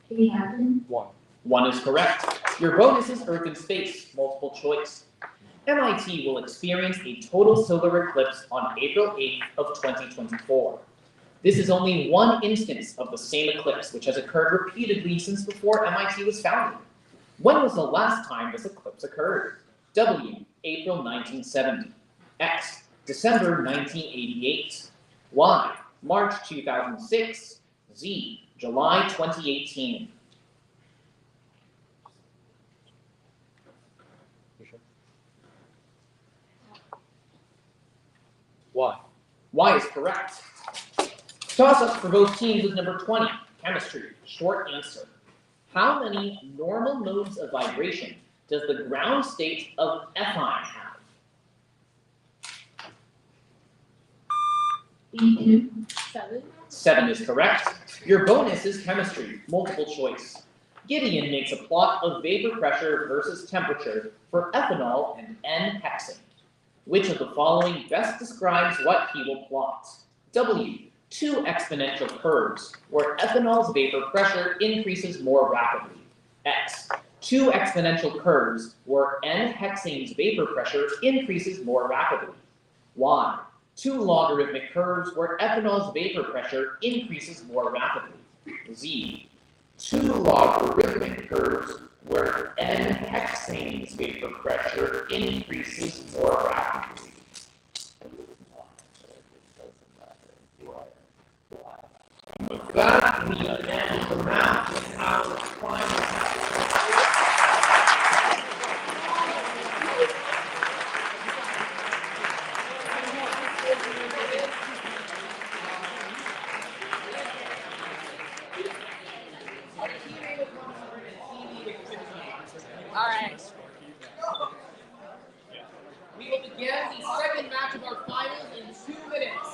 1. 1 is correct. Your bonus is Earth and space, multiple choice. MIT will experience a total solar eclipse on April 8th of 2024. This is only one instance of the same eclipse, which has occurred repeatedly since before MIT was founded. When was the last time this eclipse occurred? W, April 1970. X, December 1988. Y, March 2006. Z, July 2018. You sure? Why? Y is correct. Toss-up for both teams with number 20, chemistry. Short answer. How many normal modes of vibration does the ground state of ethine have? 7. 7 is correct. Your bonus is chemistry, multiple choice. Gideon makes a plot of vapor pressure versus temperature for ethanol and N-hexane. Which of the following best describes what he will plot? W, 2 exponential curves, where ethanol's vapor pressure increases more rapidly. X, 2 exponential curves, where N-hexane's vapor pressure increases more rapidly. Y, 2 logarithmic curves, where ethanol's vapor pressure increases more rapidly. Z, 2 logarithmic curves, where N-hexane's vapor pressure increases more rapidly. With that, we end the round with our final. All right. We will begin the second match of our finals in 2 minutes.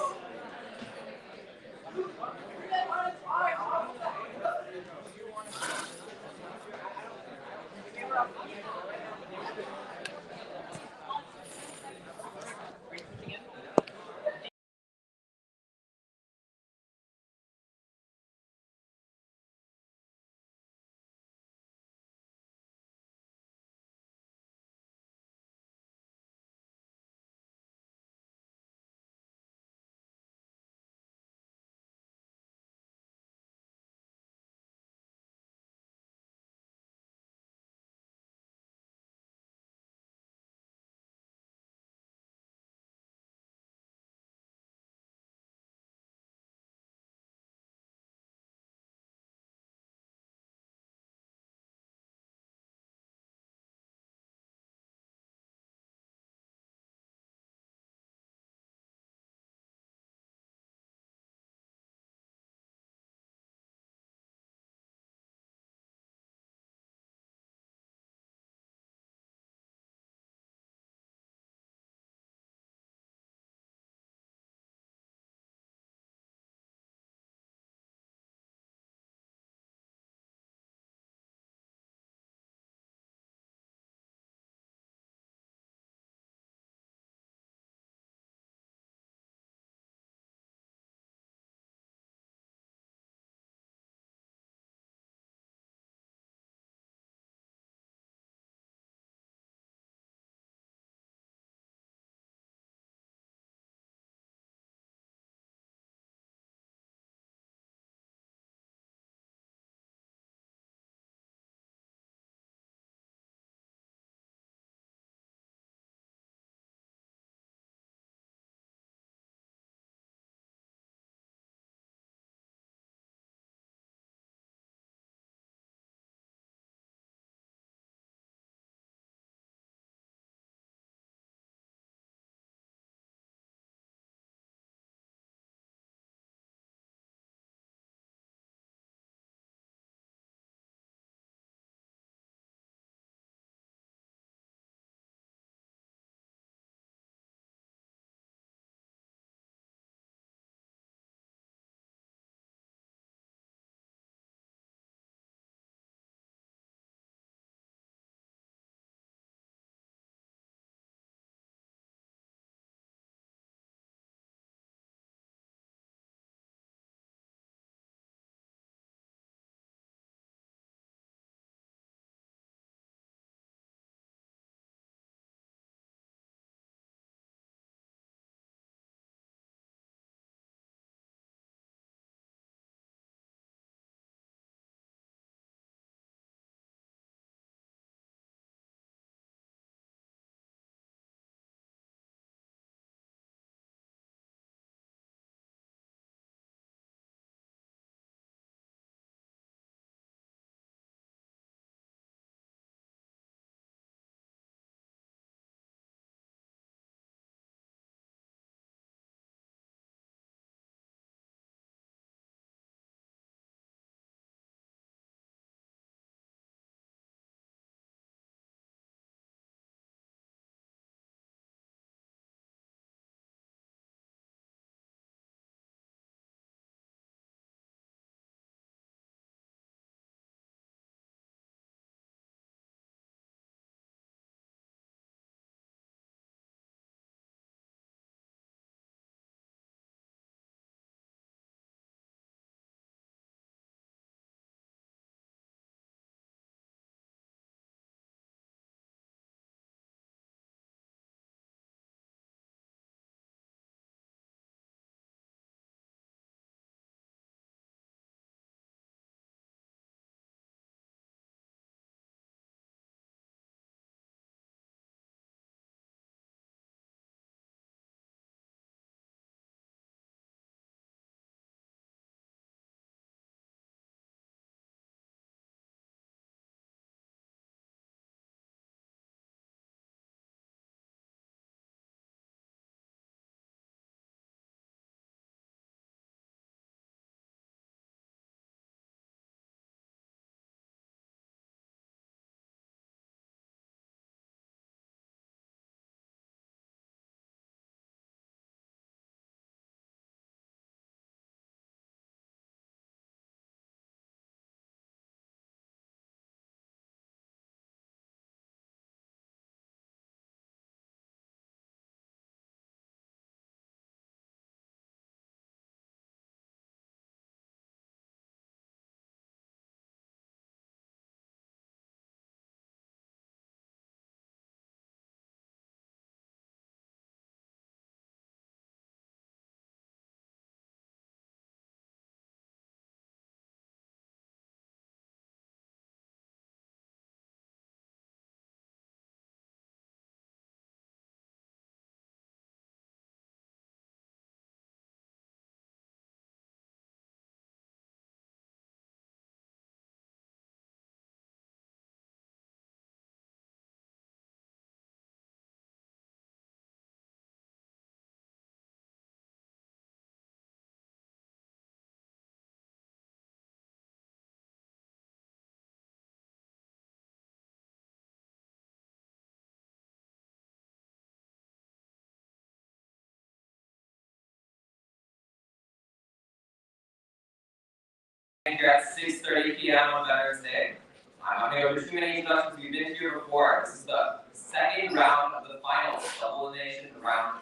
Here at 6:30 p.m. on Veterans Day. I'm not going to go over too many introductions. We've been here before. This is the second round of the finals, double elimination round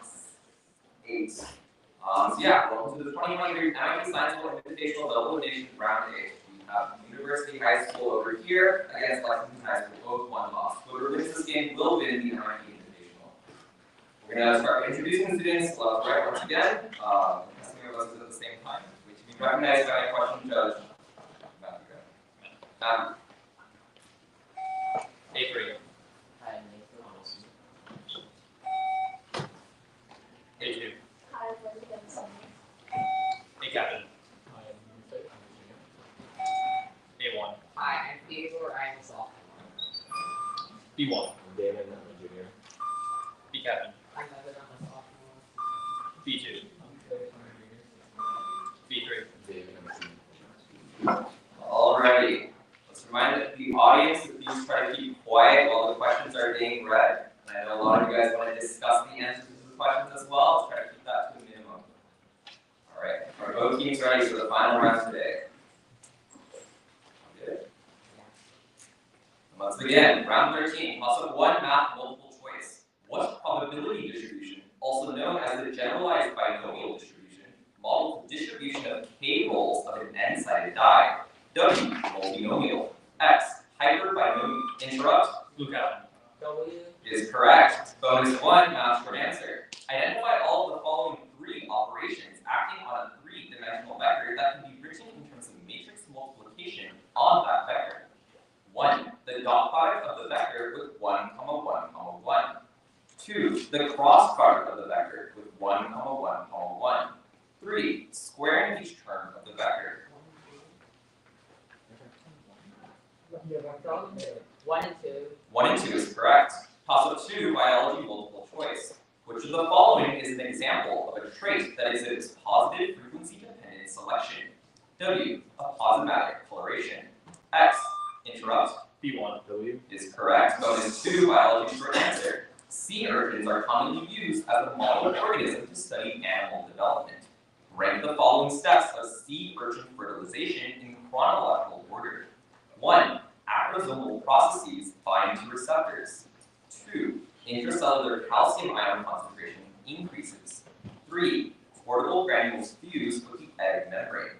8. So yeah, welcome to the 2023 MIT Science Bowl Invitational Double Elimination round 8. We have University High School over here against Lexington High School, both one loss. Whoever wins this game will win the MIT Invitational. We're going to start introducing the students left, right, once again. Asking everyone at the same time. We should be recognized by a question judge. A3. Hi, I'm Nathan Thomas. A2. Hi, I'm Lindsay Dennison. A captain. Hi, I'm Yusei. A1. Hi, I'm Theodore. I'm a sophomore. B1. David, I'm a junior. B captain. I'm Evan. I'm a sophomore. B2. B3. David, I'm a senior. Alrighty. Let's remind the audience to please try to keep quiet while the questions are being read. And I know a lot of you guys want to discuss the answers to the questions as well. Let's try to keep that to a minimum. Alright. Are both teams ready for the final round today? Good. Let's begin. Round 13. Toss-up 1 math multiple choice. What probability distribution, also known as the generalized binomial distribution, models the distribution of k rolls of an n-sided die? W, multinomial. X, hyperbinomial. Interrupt. Blue captain. W Is correct. Bonus 1, math short answer. Identify all of the following 3 operations acting on a 3-dimensional vector that can be written in terms of matrix multiplication on that vector. 1. The dot product of the vector with 1, 1, 1. 2. The cross product of the vector with 1, 1, 1. 3. Squaring each term of the vector. 1 and 2. 1 and 2 is correct. Toss-up 2, biology multiple choice. Which of the following is an example of a trait that exhibits positive frequency-dependent selection? W, a posimatic coloration. X, interrupt. B1. W Is correct. Bonus 2, biology short answer. Sea urchins are commonly used as a model organism to study animal development. Rank the following steps of sea urchin fertilization in chronological order. 1. Acrosomal processes bind to receptors. 2. Intracellular calcium ion concentration increases. 3. Cortical granules fuse with the egg membrane.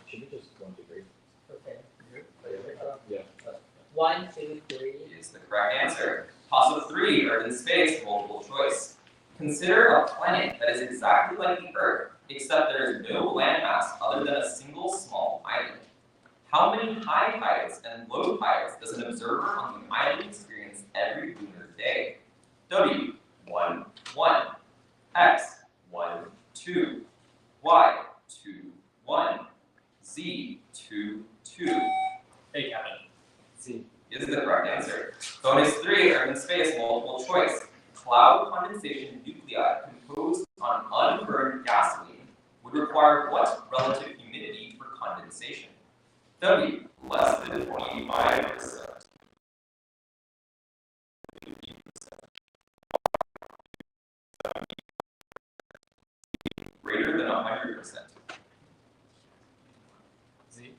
should we just 1, 2, 3? Okay. Yeah. 1, 2, 3. Is the correct answer. Toss-up 3, Earth in space, multiple choice. Consider a planet that is exactly like the Earth, except there is no landmass other than a single small island. How many high tides and low tides does an observer on the island experience every lunar day? W, 1, 1. X, 1, 2. Y, 2, 1. Z, 2, 2. Hey, Captain. C is the correct answer. Bonus 3, Earth in space, multiple choice. Cloud condensation nuclei composed on unburned gasoline would require what relative humidity for condensation? W, less than 25%. Greater than 100%. Z.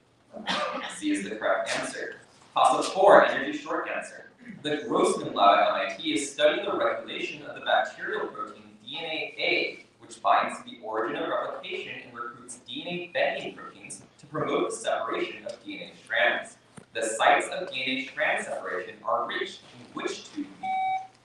Z is the correct answer. Toss-up 4, energy short answer. The Grossman lab at MIT is studying the regulation of the bacterial protein DNA-A, which binds to the origin of replication and recruits DNA-bending proteins to promote the separation of DNA strands. The sites of DNA strand separation are rich in which two?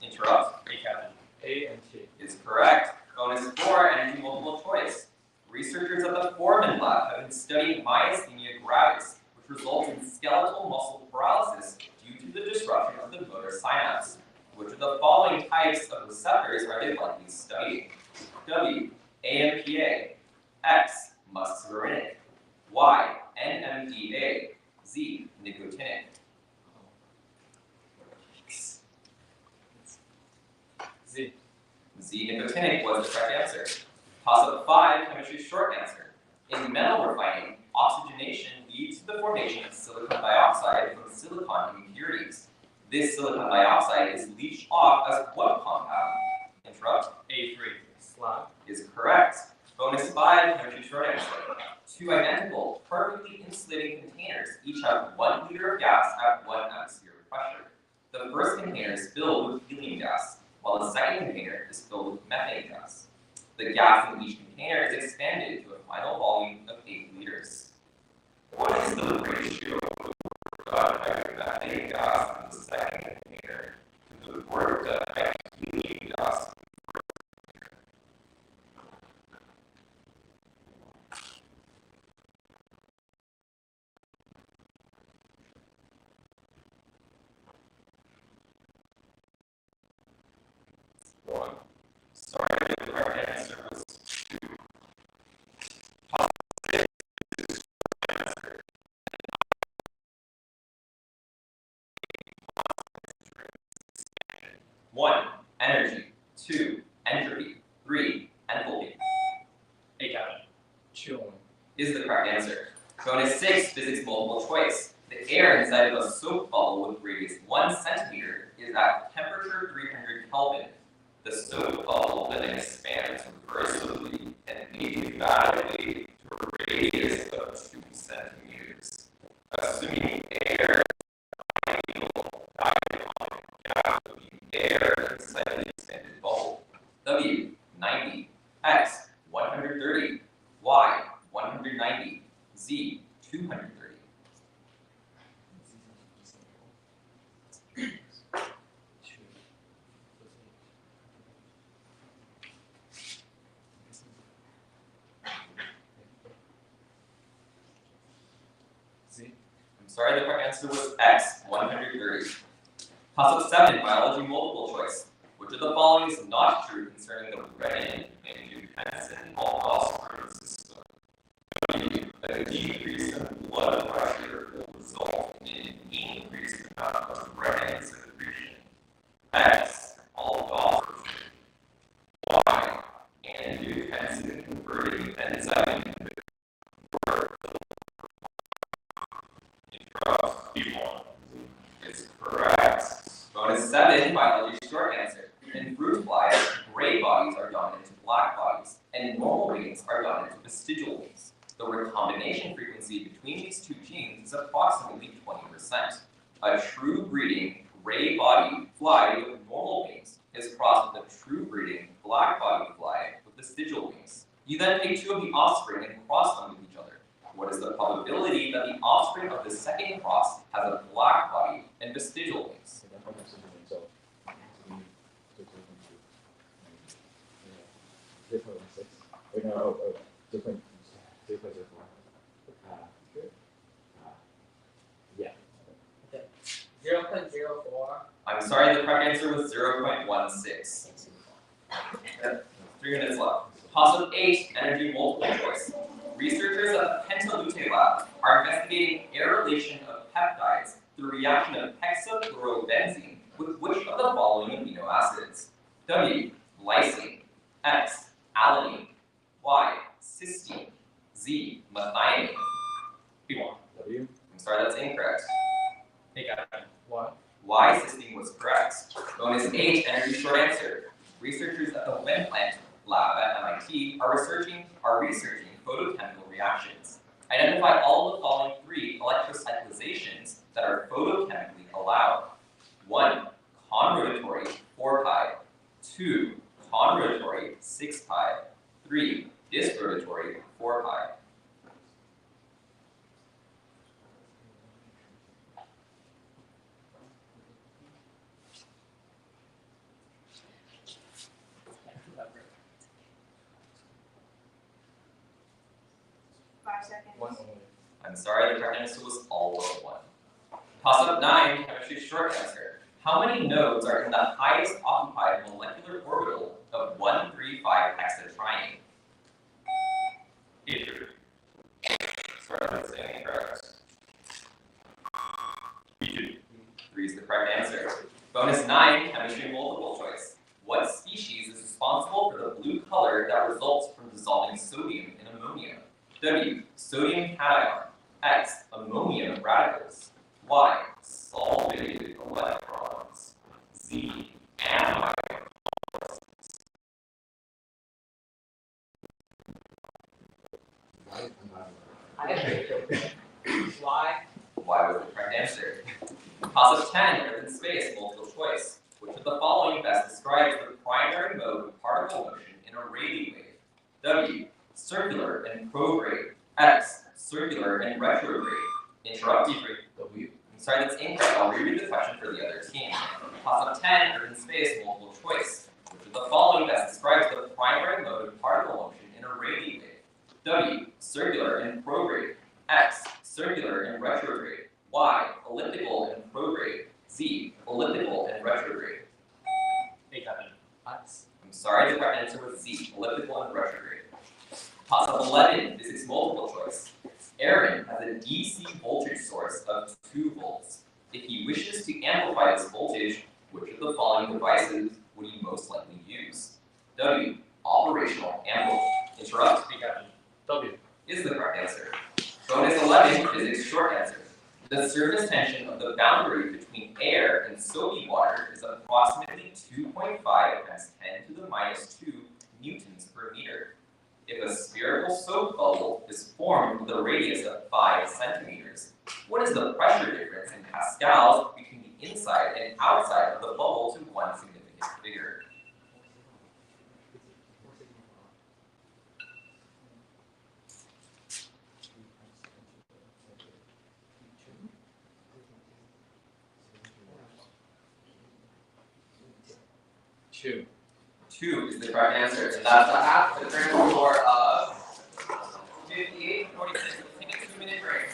Interrupt. A, Captain. A and T. Is correct. Bonus 4, energy multiple choice. Researchers at the Foreman lab have been studying myasthenia gravis, which results in skeletal muscle paralysis due to the disruption of the motor synapse. Which of the following types of receptors are they likely studying? W, AMPA. X, muscarinic. Y, NMDA. Z, nicotinic. Z. Z, nicotinic was the correct answer. Toss-up 5, chemistry short answer. In metal refining, oxygenation leads to the formation of silicon dioxide from silicon impurities. This silicon dioxide is leached off as what compound? Interrupt. A3. Slag. Is correct. Bonus 5, chemistry short answer. Two identical, perfectly insulating containers each have 1 liter of gas at 1 atmosphere of pressure. The first container is filled with helium gas, while the second container is filled with methane gas. The gas in each container is expanded to a final volume of 8 liters. What is the ratio of methane gas in the second container to the work done by helium gas? One. Sorry, the correct answer was 2. One, energy. 2, entropy. 3, enthalpy. Hey, Captain. Chilling is the correct answer. Bonus 6, physics multiple choice. The air inside of a soap bubble with radius 1 centimeter is at temperature 300 Kelvin. The soap bubble then expands reversibly and adiabatically to a radius of 2 centimeters. Assuming air is air inside the expanded bubble. W, 90. X, 130. Y, 190. Z, 230. Z. I'm sorry, the correct answer was X, 130. Toss-up 7, biology multiple choice. Which of the following is not true concerning the Brennan and Johansen all-phosphorus system? W, a decrease in blood pressure will result in an increased amount of Brennan secretion. X, all phosphorus. Y, angiotensin converting enzyme B1 is correct. Bonus 7, biology short answer. In fruit flies, gray bodies are dominant to black bodies, and normal wings are dominant to vestigial wings. The recombination frequency between these two genes is approximately 20%. A true breeding gray body fly with normal wings is crossed with a true breeding black body fly with vestigial wings. You then take 2 of the offspring and cross them with each other. What is the probability that the offspring of the second cross has a black body and vestigial wings? Wait, no, different. Yeah. Okay. 0.04. I'm sorry, the correct answer was 0.16. 3 minutes left. Toss-up 8, energy multiple choice. Researchers at the Pentalute lab are investigating aerylation of peptides through reaction of hexafluorobenzene with which of the following amino acids? W, lysine. X, alanine. Y, cysteine. Z, methionine. B1. W. I'm sorry, that's incorrect. Hey, Captain. What? Y, cysteine was correct. Bonus 8, energy short answer. Researchers at the wind plant lab at MIT are researching photochemical reactions. Identify all of the following 3 electrocyclizations that are photochemically allowed. 1, conrotatory 4-pi. 2, conrotatory 6-pi. 3, disrotatory 4-pi. I'm sorry, the correct answer was all but 1. Toss-up 9, chemistry short answer. How many nodes are in the highest occupied molecular orbital of 135 hexatriene? Either. Sorry, that's incorrect. B2. 3 is the correct answer. Bonus 9, chemistry multiple choice. What species is responsible for the blue color that results from dissolving sodium in ammonia? W, sodium cation. X, ammonium radicals. Y, solvated electrons. Z, amide. Y. Y was the correct answer. Toss of 10, earth in space, multiple choice. Which of the following best describes the primary mode of particle motion in a radial wave? W. Circular and prograde. X. Circular and retrograde. Interrupt. W. I'm sorry, that's incorrect. I'll reread the question for the other team. Toss of 10, earth in space, multiple choice. Which of the following best describes the primary mode of particle motion in a radial wave? W. Circular and prograde. X. Circular and retrograde. Y. Elliptical and prograde. Z. Elliptical and retrograde. Hey, Captain. I'm sorry, the correct answer was Z. Elliptical and retrograde. Toss of 11, physics multiple choice. Aaron has a DC voltage source of 2 volts. If he wishes to amplify this voltage, which of the following devices would he most likely use? W. Operational amplifier. Interrupt. Hey, Captain. W. Is the correct answer. Bonus 11, physics short answer. The surface tension of the boundary between air and soapy water is approximately 2.5 times 10 to the minus 2 newtons per meter. If a spherical soap bubble is formed with a radius of 5 centimeters, what is the pressure difference in pascals between the inside and outside of the bubble to one significant figure? Two. 2 is the correct answer. And that's a half the current score of 58-46. We'll take a 2-minute break.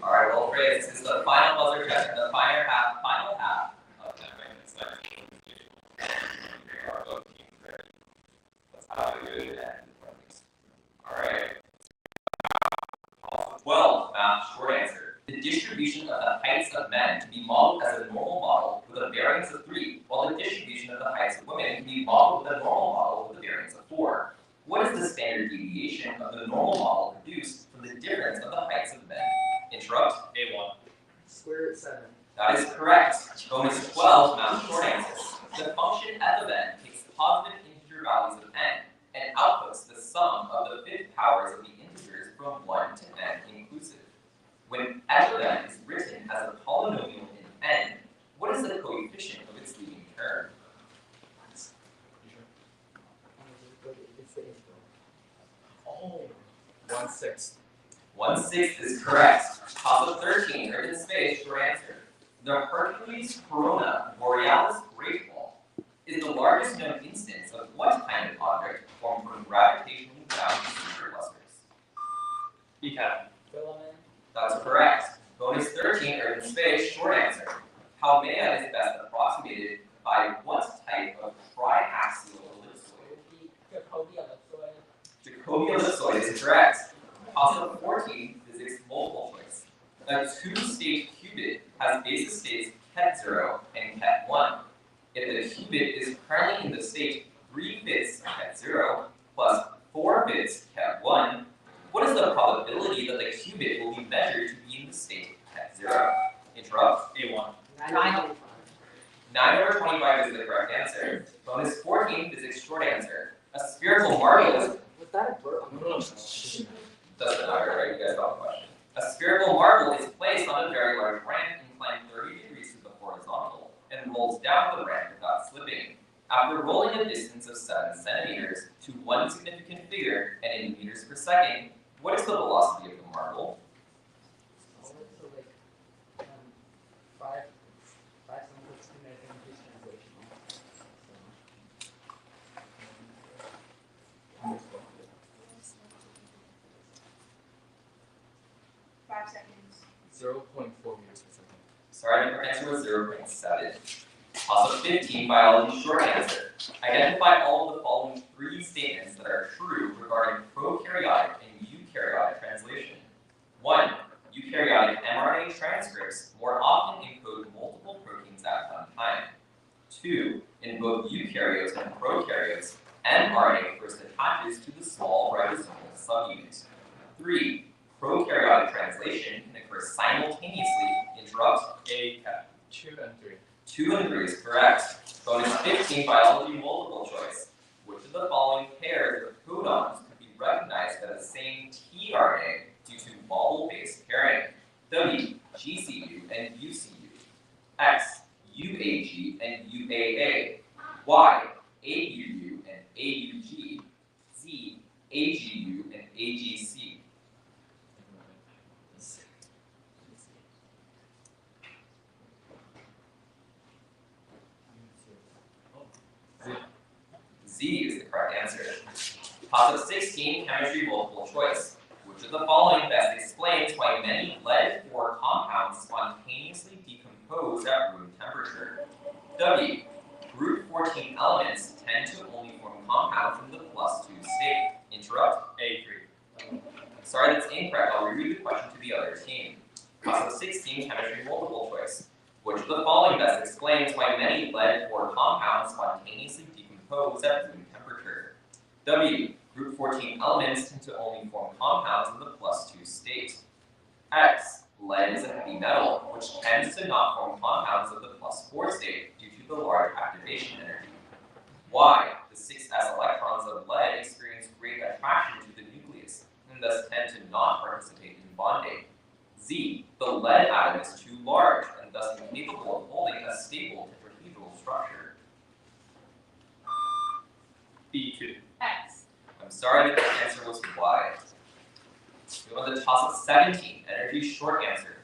Alright, well, Chris, this is the final buzzer check and the final half of the That's how good and alright. 12, math short answer. The distribution of the heights of men can be modeled as a normal model with a variance of 3, while the distribution of the heights of women can be modeled with a normal model with a variance of 4. What is the standard standard deviation of the normal model reduced from the difference of the heights of men? Interrupt. A1. Square root 7. That is correct. Bonus 12 math short answer. The function f of n takes positive integer values of n and outputs the sum of the fifth powers of the integers from 1 to n inclusive. When f of n is written as a polynomial in n, what is the coefficient of its leading term? It's the integral. Oh, 1/6. 1/6 is correct. Top of 13, urban space, short answer. The Hercules Corona Borealis Great Wall is the largest known instance of what kind of object formed from gravitationally bound superclusters? ECAP. Filament. That's correct. Bonus 13, urban space, short answer. Haumea is best approximated by what type of triaxial ellipsoid? Jacobi ellipsoid. Jacobi ellipsoid is correct. Possible 14, physics multiple choice. A two-state qubit has basis states ket0 and ket1. If the qubit is currently in the state 3/5 ket0 plus 4/5 ket1, what is the probability that the qubit will be measured to be in the state ket0? Interrupt. A1. 9/25 is the correct answer. Bonus 14, physics short answer. A spherical marble is... Was that a burp? Doesn't matter, right? You guys got the question. A spherical marble is placed on a very large ramp inclined 30 degrees to the horizontal and rolls down the ramp without slipping. After rolling a distance of 7 centimeters to one significant figure and in meters per second, what is the velocity of the marble? So like 5 centimeters to make an increase translational. So. 5 seconds. 0.4 meters per second. Sorry, the correct answer was 0.7. Also 15, biology short answer. Identify all of the following 3 statements that are true regarding prokaryotic and eukaryotic translation. 1. Eukaryotic mRNA transcripts more often encode multiple proteins at one time. 2. In both eukaryotes and prokaryotes, mRNA first attaches to the small ribosomal subunit. 3. Prokaryotic translation can occur simultaneously. Interrupt. ACAP. 2 and 3. 2 and 3 is correct. Bonus 15, biology multiple choice. Which of the following pairs of codons could be recognized as the same tRNA due to model-based pairing? W, GCU and UCU. X, UAG and UAA. Y, AUU and AUG. Z, AGU and AGC. Z is the correct answer. Topic 16, chemistry multiple choice. Which of the following best explains why many lead-4 compounds spontaneously decompose at room temperature? W. Group 14 elements tend to only form compounds in the +2 state. Interrupt. A3. I'm sorry, that's incorrect. I'll reread the question to the other team. Topic 16, chemistry multiple choice. Which of the following best explains why many lead-4 compounds spontaneously decompose at room temperature? W. Group 14 elements tend to only form compounds in the +2 state. X. Lead is a heavy metal, which tends to not form compounds of the +4 state due to the large activation energy. Y. The 6s electrons of lead experience great attraction to the nucleus, and thus tend to not participate in bonding. Z. The lead atom is too large, and thus incapable of holding a stable tetrahedral structure. B2. X. I'm sorry, the correct answer was Y. We go on to toss of 17, energy short answer.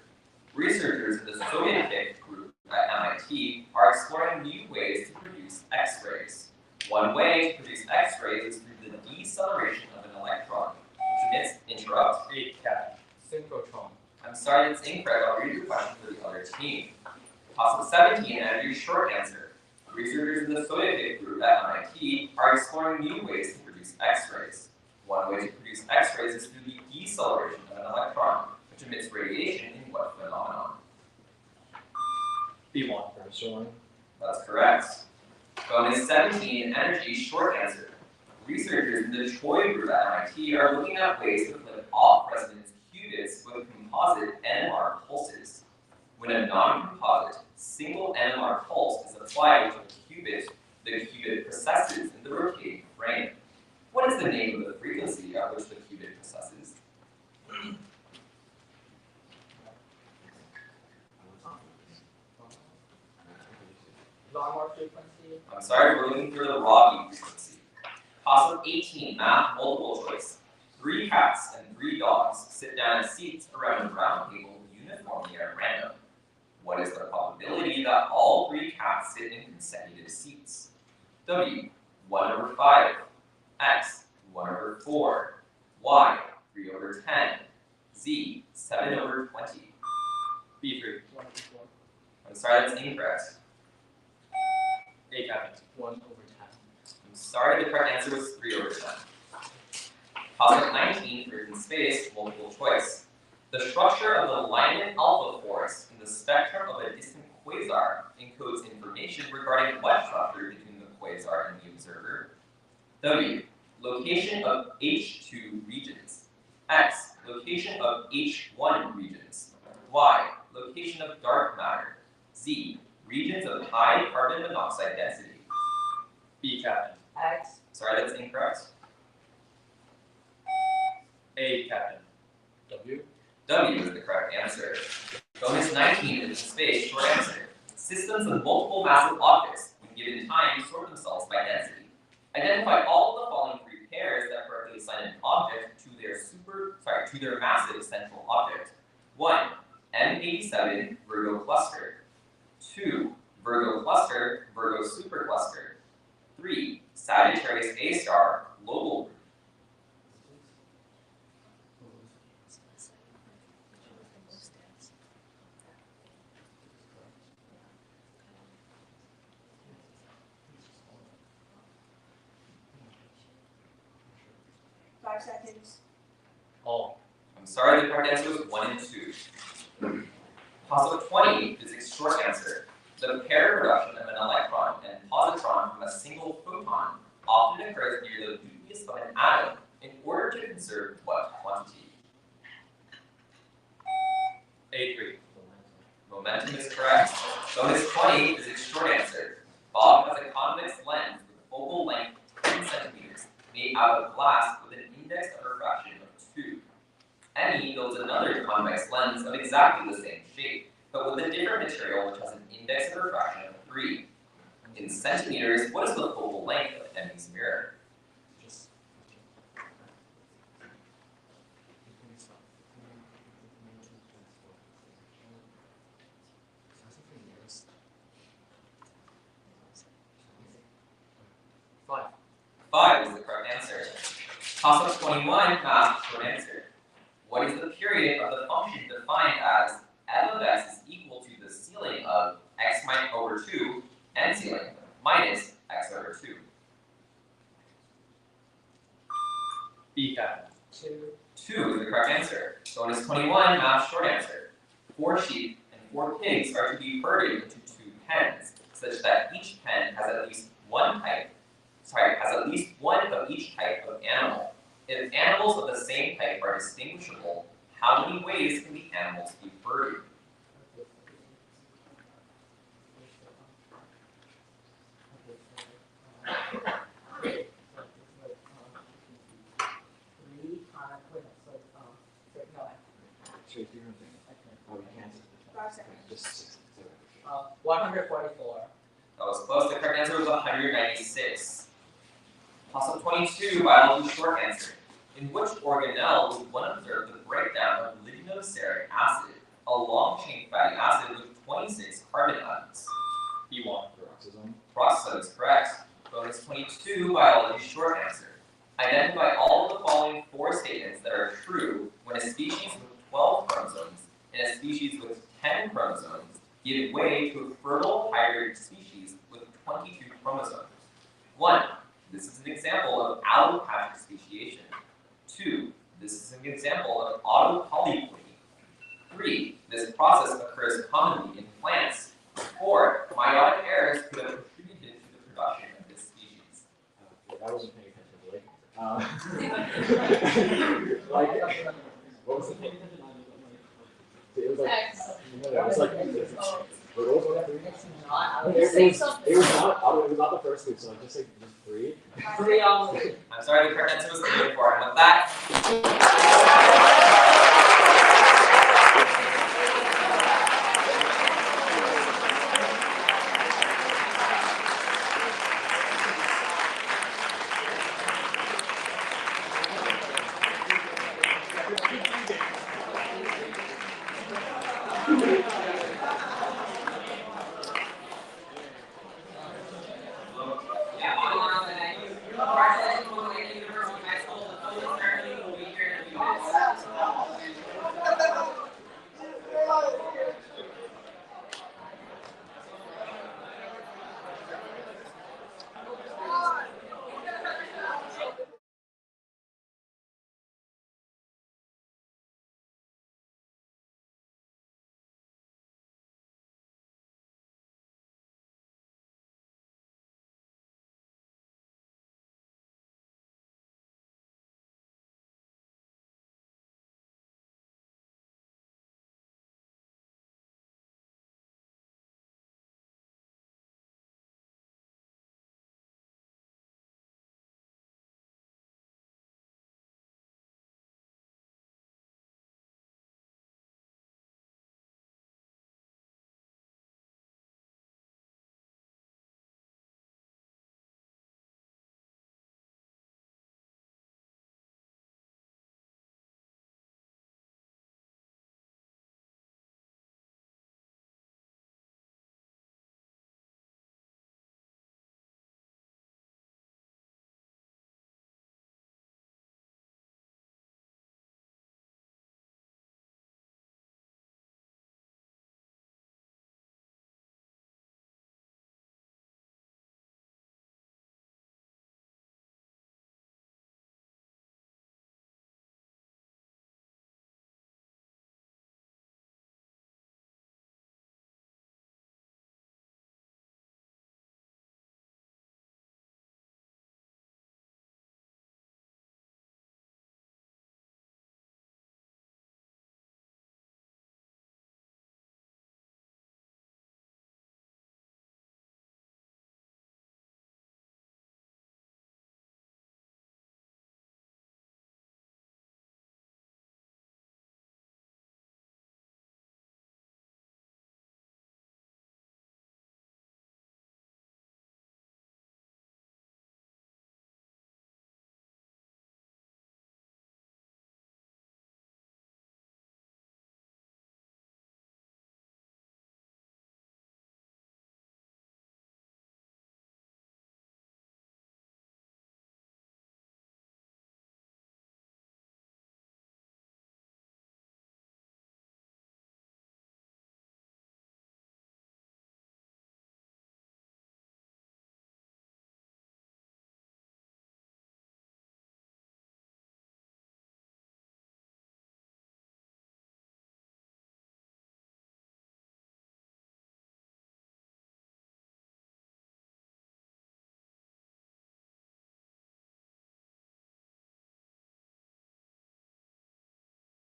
Researchers in the Soviet group at MIT are exploring new ways to produce X-rays. One way to produce X-rays is through the deceleration of an electron, which emits interrupt. ACAP. Synchrotron. I'm sorry, that's incorrect. I'll read the question for the other team. Toss of 17, energy short answer. Researchers in the Soviet group at MIT are exploring new ways to produce X-rays. One way to produce X-rays is through the deceleration of an electron, which emits radiation in what phenomenon? B1. Pressure line. That's correct. Bonus 17, energy short answer. researchers in the Choi group at MIT are looking at ways to flip off-resonance qubits with composite NMR pulses. When a non-composite single NMR pulse is applied to a qubit, the qubit processes in the rotating frame. What is the name of the frequency at which the qubit processes? Normal frequency. I'm sorry, we're looking for the raw frequency. Toss-up 18, math multiple choice. 3 cats and 3 dogs sit down in seats around a round table uniformly at random. What is the probability that all 3 cats sit in consecutive seats? W, 1/5. X, 1/4. Y, 3/10. Z, 7/20. B3. I'm sorry, that's incorrect. A Captain. 1/10. I'm sorry, the correct answer was 3/10. Topic 19 for in space, multiple choice. The structure of the Lyman alpha force in the spectrum of a distant quasar encodes information regarding what structure between the quasar and the observer? W, location of H2 regions. X, location of H1 regions. Y, location of dark matter. Z, regions of high carbon monoxide density. B Captain. X. Sorry, that's incorrect. A Captain. W. W is the correct answer. Bonus 19 is the space short answer. Systems of multiple massive objects, when given time, sort themselves by density. Identify all of the following 3 pairs that correctly assign an object to their massive central object. 1. M87 Virgo cluster. 2. Virgo cluster, Virgo supercluster. 3. Sagittarius A star, global group. All. I'm sorry, the correct answer was 1 and 2. Toss-up 20, physics short answer. The pair production of an electron and positron from a single photon often occurs near the nucleus of an atom in order to conserve what quantity? A3. Momentum is correct. Bonus 20 is its short answer. Bob has a convex lens with a focal length of 10 centimeters made out of glass with an index of refraction of 2. Emmy builds another convex lens of exactly the same shape, but with a different material which has an index of refraction of 3. In centimeters, what is the focal length of Emmy's mirror? Five is the correct answer. Toss-up 21, math short answer. What is the period of the function defined as f of x is equal to the ceiling of x over 2 and ceiling minus x over 2? B Captain. 2 is the correct answer. Bonus 21, math short answer. 4 sheep and 4 pigs are to be herded into 2 pens, such that each pen has at least one of each type of animal. If animals of the same type are distinguishable, how many ways can the animals be herded? Should we do one thing? Oh, we can't. 5 seconds. Just 144. That was close. The correct answer was 196. Toss-up 22, biology short answer. In which organelle would one observe the breakdown of lignoceric acid, a long-chain fatty acid with 26 carbon atoms? B1. Peroxisome. Peroxisome is correct. Bonus 22, biology short answer. Identify all of the following 4 statements that are true when a species with 12 chromosomes and a species with 10 chromosomes give way to a fertile hybrid species with 22 chromosomes. 1. This is an example of allopatric speciation. 2. This is an example of autopolyploidy. 3. This process occurs commonly in plants. 4. Meiotic errors could have contributed to the production of this species. I wasn't paying attention to Like, what was the thing? It was like, it was like, what was that? It was not the first group, so like just like just three. I'm sorry, the curtain was coming for, and with that. Yeah,